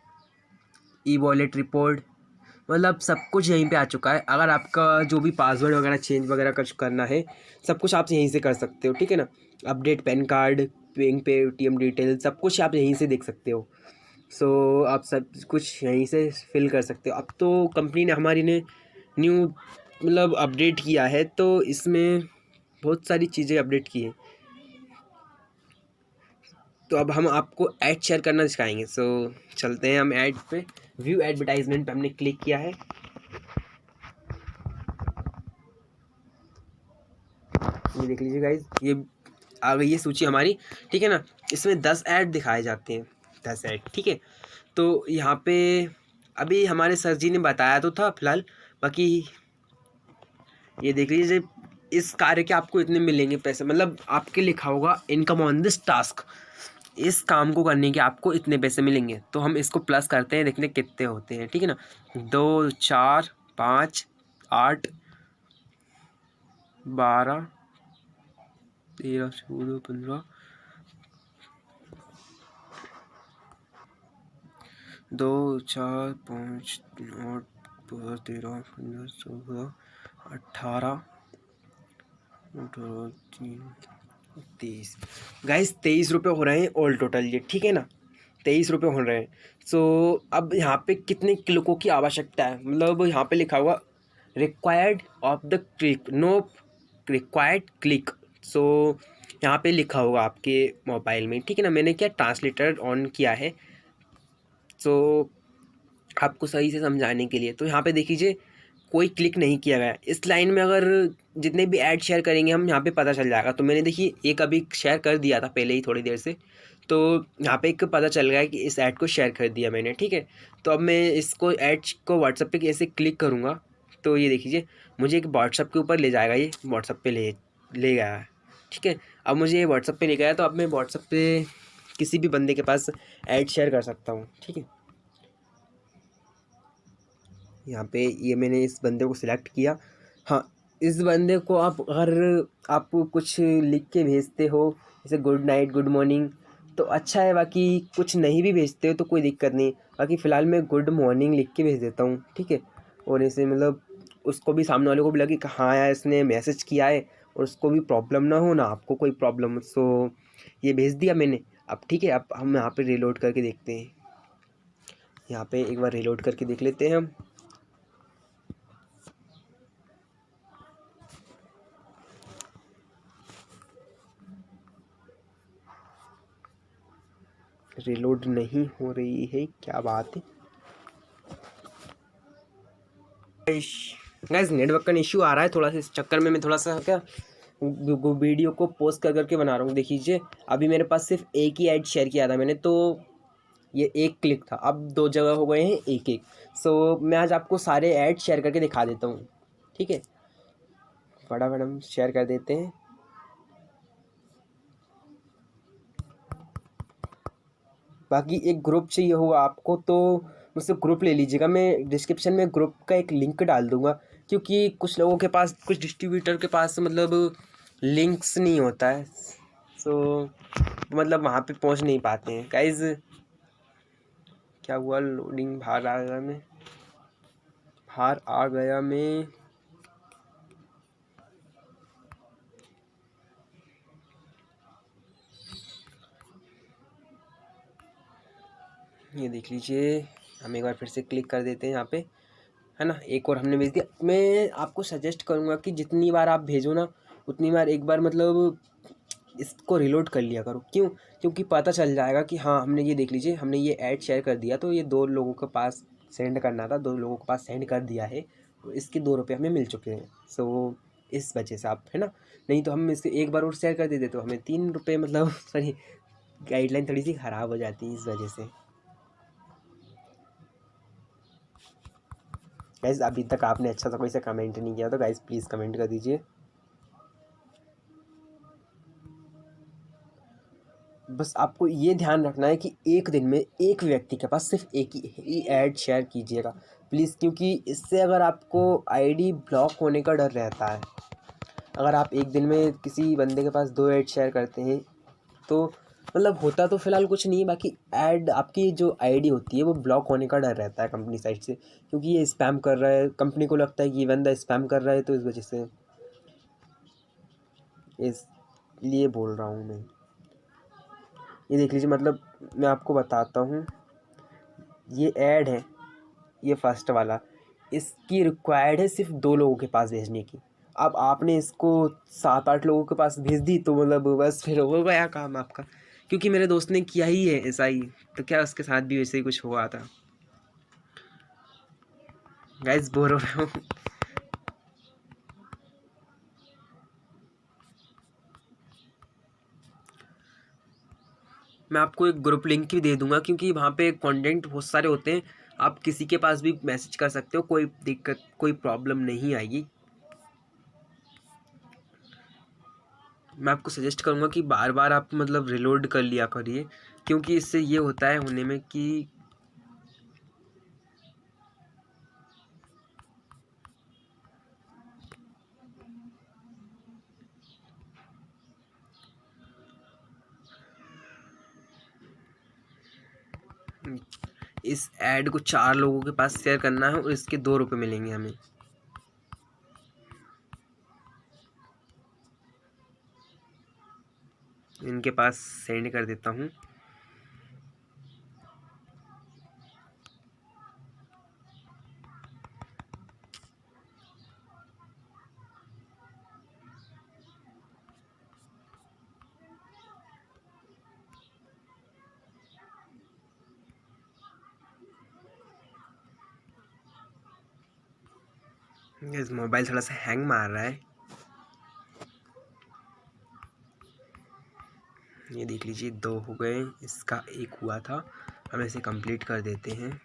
e wallet report, मतलब सब कुछ यहीं पे आ चुका है। अगर आपका जो भी पासवर्ड वगैरह चेंज वगैरह कुछ करना है, सब कुछ आप यहीं से कर सकते हो, ठीक है ना। अपडेट पैन कार्ड, बैंक पे ATM डिटेल, सब कुछ आप यहीं से देख सकते हो। सो आप सब कुछ यहीं से फिल कर सकते हो। अब तो कंपनी ने हमारी ने न्यू मतलब अपडेट किया है, तो इसमें बहुत सारी चीज़ें अपडेट की हैं। तो अब हम आपको ऐड शेयर करना सिखाएंगे। सो चलते हैं हम ऐड पे, व्यू एडवर्टाइजमेंट पे हमने क्लिक किया है। ये देख लीजिए गाइज, ये आ गई है सूची हमारी, ठीक है ना। इसमें 10 ऐड दिखाए जाते हैं, 10 ऐड, ठीक है। तो यहाँ पे अभी हमारे सर जी ने बताया तो था फिलहाल, बाकी ये देख लीजिए, इस कार्य के आपको इतने मिलेंगे पैसे, मतलब आपके लिखा होगा इनकम ऑन दिस टास्क, इस काम को करने के आपको इतने पैसे मिलेंगे। तो हम इसको प्लस करते हैं, देखते हैं कितने होते हैं, ठीक है ना। 2, 4, 5, 8, 12, 13, 14, 15, 2, 4, 5, 8, 12, 13, 15, 16, 18, 23 गाइस, 23 रुपये हो रहे हैं ऑल टोटल ये, ठीक है ना, 23 रुपये हो रहे हैं। सो अब यहाँ पे कितने क्लिकों की आवश्यकता है, मतलब यहाँ पे लिखा हुआ required of the click, no required click. So यहाँ पे लिखा होगा आपके मोबाइल में, ठीक है ना। मैंने क्या ट्रांसलेटर ऑन किया है, सो आपको सही से समझाने के लिए। तो यहाँ पे देख लीजिए, कोई क्लिक नहीं किया गया इस लाइन में। अगर जितने भी ऐड शेयर करेंगे हम, यहाँ पे पता चल जाएगा। तो मैंने देखिए एक अभी शेयर कर दिया था पहले ही थोड़ी देर से, तो यहाँ पे एक पता चल गया कि इस ऐड को शेयर कर दिया मैंने, ठीक है। तो अब मैं इसको ऐड को व्हाट्सएप पे कैसे क्लिक करूँगा, तो ये देखिए मुझे एक व्हाट्सएप के ऊपर ले जाएगा, ये व्हाट्सएप पे ले गया है, ठीक है। अब मुझे ये व्हाट्सएप पे ले गया, तो अब मैं व्हाट्सएप पे किसी भी बंदे के पास ऐड शेयर कर सकता हूँ, ठीक है। यहाँ पे ये मैंने इस बंदे को सिलेक्ट किया। हाँ, इस बंदे को आप अगर आप कुछ लिख के भेजते हो, जैसे गुड नाइट, गुड मॉर्निंग, तो अच्छा है। बाकी कुछ नहीं भी भेजते हो तो कोई दिक्कत नहीं। बाकी फ़िलहाल मैं गुड मॉर्निंग लिख के भेज देता हूँ, ठीक है। और ऐसे मतलब उसको भी, सामने वाले को भी लगे कि हाँ यार इसने मैसेज किया है, और उसको भी प्रॉब्लम ना हो, ना आपको कोई प्रॉब्लम हो। सो ये भेज दिया मैंने। अब ठीक है, अब हम यहाँ पे रीलोड करके देखते हैं। यहाँ पे एक बार रीलोड करके देख लेते हैं हम। रीलोड नहीं हो रही है, क्या बात है गाइस। नेटवर्क का इशू आ रहा है थोड़ा सा, इस चक्कर में मैं थोड़ा सा क्या वीडियो को पोस्ट कर करके बना रहा हूँ। देखिए अभी मेरे पास सिर्फ एक ही ऐड शेयर किया था मैंने, तो ये एक क्लिक था, अब 2 जगह हो गए हैं एक एक। सो मैं आज आपको सारे ऐड शेयर करके दिखा देता हूँ, ठीक है। फटाफट हम शेयर कर देते हैं। बाकी एक ग्रुप चाहिए होगा आपको, तो मुझसे ग्रुप ले लीजिएगा। मैं डिस्क्रिप्शन में ग्रुप का एक लिंक डाल दूँगा, क्योंकि कुछ लोगों के पास, कुछ डिस्ट्रीब्यूटर के पास मतलब लिंक्स नहीं होता है, सो मतलब वहाँ पे पहुँच नहीं पाते हैं। गाइज़ क्या हुआ, लोडिंग, बाहर आ गया मैं, बाहर आ गया मैं। ये देख लीजिए, हम एक बार फिर से क्लिक कर देते हैं यहाँ पे, है ना। एक और हमने भेज दिया। मैं आपको सजेस्ट करूँगा कि जितनी बार आप भेजो ना, उतनी बार एक बार मतलब इसको रिलोड कर लिया करो। क्यों? क्योंकि पता चल जाएगा कि हाँ हमने, ये देख लीजिए हमने ये ऐड शेयर कर दिया, तो ये 2 लोगों के पास सेंड करना था, 2 लोगों के पास सेंड कर दिया है, तो इसके 2 रुपये हमें मिल चुके हैं। सो इस वजह से आप, है ना, नहीं तो हम इसे एक बार और शेयर कर देते तो हमें 3 रुपये मतलब सॉरी, गाइडलाइन थोड़ी सी ख़राब हो जाती है इस वजह से। गाइस अभी तक आपने अच्छा सा कोई सा कमेंट नहीं किया, तो गाइस प्लीज़ कमेंट कर दीजिए। बस आपको ये ध्यान रखना है कि एक दिन में एक व्यक्ति के पास सिर्फ एक ही ऐड शेयर कीजिएगा प्लीज़, क्योंकि इससे अगर आपको आईडी ब्लॉक होने का डर रहता है। अगर आप एक दिन में किसी बंदे के पास 2 ऐड शेयर करते हैं तो मतलब होता तो फ़िलहाल कुछ नहीं है, बाकी ऐड आपकी जो आईडी होती है वो ब्लॉक होने का डर रहता है कंपनी साइड से, क्योंकि ये स्पैम कर रहा है, कंपनी को लगता है कि ये बंदा स्पैम कर रहा है, तो इस वजह से इसलिए बोल रहा हूँ मैं। ये देख लीजिए, मतलब मैं आपको बताता हूँ, ये ऐड है, ये फर्स्ट वाला, इसकी रिक्वायर्ड है सिर्फ 2 लोगों के पास भेजने की। अब आपने इसको 7-8 लोगों के पास भेज दी तो मतलब बस फिर हो गया काम आपका, क्योंकि मेरे दोस्त ने किया ही है ऐसा ही, तो क्या उसके साथ भी वैसे ही कुछ हुआ था। गाइस बोर हो रहा हूँ। मैं आपको एक ग्रुप लिंक भी दे दूंगा, क्योंकि वहाँ पे कंटेंट बहुत सारे होते हैं, आप किसी के पास भी मैसेज कर सकते हो, कोई दिक्कत कोई प्रॉब्लम नहीं आएगी। मैं आपको सजेस्ट करूँगा कि बार बार आप मतलब रिलोड कर लिया करिए, क्योंकि इससे ये होता है होने में कि इस ऐड को 4 लोगों के पास शेयर करना है और इसके 2 रुपये मिलेंगे हमें। इनके पास सेंड कर देता हूँ। इस मोबाइल थोड़ा सा हैंग मार रहा है। ये देख लीजिए 2 हो गए, इसका 1 हुआ था, हम इसे कंप्लीट कर देते हैं।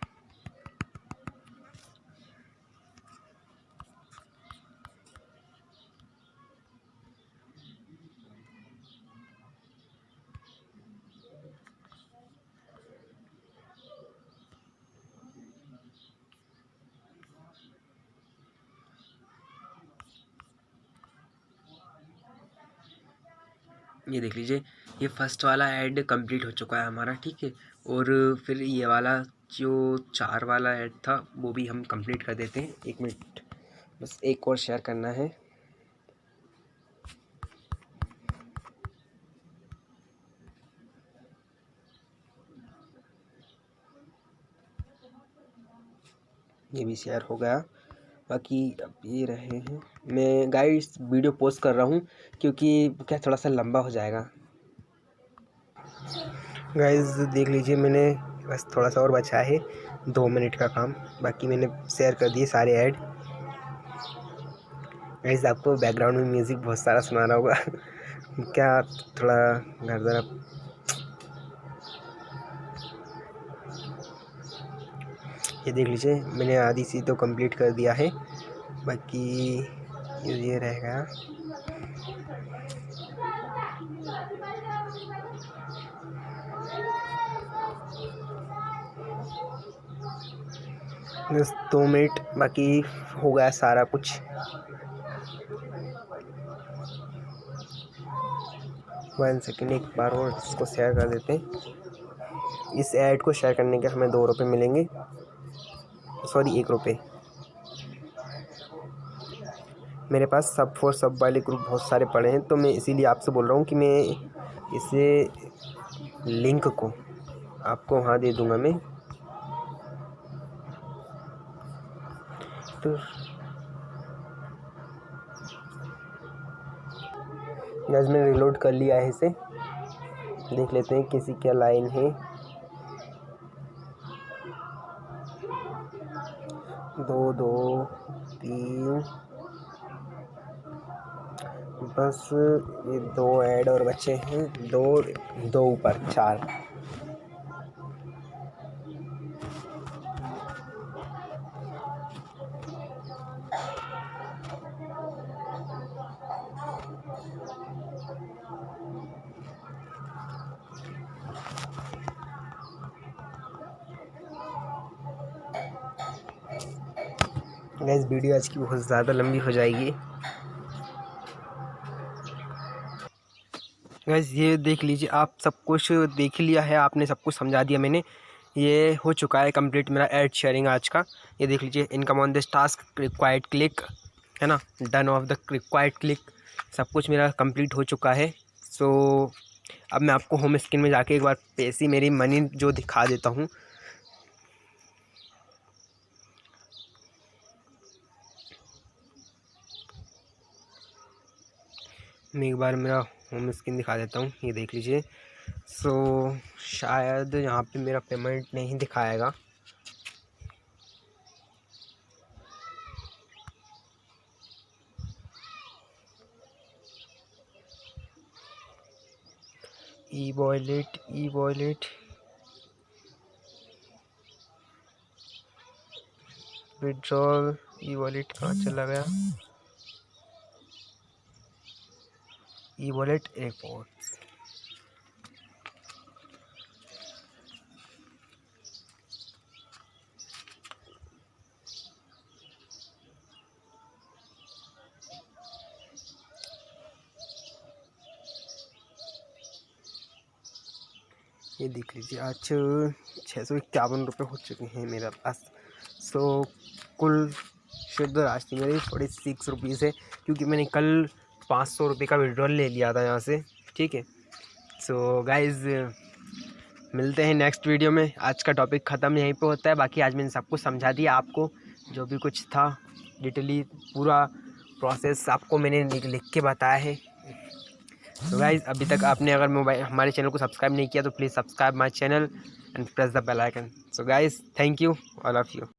ये देख लीजिए, ये फर्स्ट वाला ऐड कंप्लीट हो चुका है हमारा, ठीक है। और फिर ये वाला जो 4 वाला ऐड था वो भी हम कंप्लीट कर देते हैं। 1 मिनट, बस एक और शेयर करना है। ये भी शेयर हो गया, बाकी अब ये रहे हैं। मैं गाइस वीडियो पोस्ट कर रहा हूँ क्योंकि क्या थोड़ा सा लंबा हो जाएगा। गाइस देख लीजिए, मैंने बस थोड़ा सा और बचा है 2 मिनट का काम, बाकी मैंने शेयर कर दिए सारे ऐड। गाइस आपको बैकग्राउंड में म्यूज़िक बहुत सारा सुना रहा होगा क्या थोड़ा घर तरफ। ये देख लीजिए, मैंने आधी सी तो कंप्लीट कर दिया है, बाकी ये रहेगा। बस 2 मिनट बाकी हो गया सारा कुछ। वन सेकेंड, एक बार और इसको शेयर कर देते हैं। इस ऐड को शेयर करने के हमें 2 रुपये मिलेंगे, सॉरी 1 रुपये। मेरे पास सब फॉर सब वाले ग्रुप बहुत सारे पड़े हैं, तो मैं इसीलिए आपसे बोल रहा हूँ कि मैं इसे लिंक को आपको वहाँ दे दूँगा मैं। तो गैस मैंने रिलोड कर लिया है इसे, देख लेते हैं किसी क्या लाइन है। 2 2 3, बस ये 2 ऐड और बचे हैं, 2 ऊपर 4। गाइस वीडियो आज की बहुत ज़्यादा लंबी हो जाएगी। गाइस ये देख लीजिए, आप सब कुछ देख लिया है, आपने सब कुछ समझा दिया मैंने। ये हो चुका है कंप्लीट मेरा एड शेयरिंग आज का। ये देख लीजिए, income on this task required click, है ना, done of the required click, सब कुछ मेरा कंप्लीट हो चुका है। सो अब मैं आपको होम स्क्रीन में जाके एक बार पैसे मेरी मनी जो दिखा देता हूँ। मैं एक बार मेरा होम स्क्रीन दिखा देता हूँ, ये देख लीजिए। सो शायद यहाँ पे मेरा पेमेंट नहीं दिखाएगा। E wallet withdrawal, e wallet कहाँ चला गया? ई वॉलेट एयरपोर्ट, ये देख लीजिए। आज 651 रुपये हो चुके हैं मेरे पास। सो कुल शुद्ध राशि मेरी 46 है, क्योंकि मैंने कल 500 रुपये का विड्रॉल ले लिया था यहाँ से, ठीक है। सो गाइज़ मिलते हैं नेक्स्ट वीडियो में। आज का टॉपिक ख़त्म यहीं पे होता है। बाकी आज मैंने सब कुछ समझा दिया आपको, जो भी कुछ था डिटेली पूरा प्रोसेस आपको मैंने लिख के बताया है। तो गाइज़ अभी तक आपने अगर मोबाइल हमारे चैनल को सब्सक्राइब नहीं किया तो please subscribe my channel and press the bell icon. So guys thank you all of you.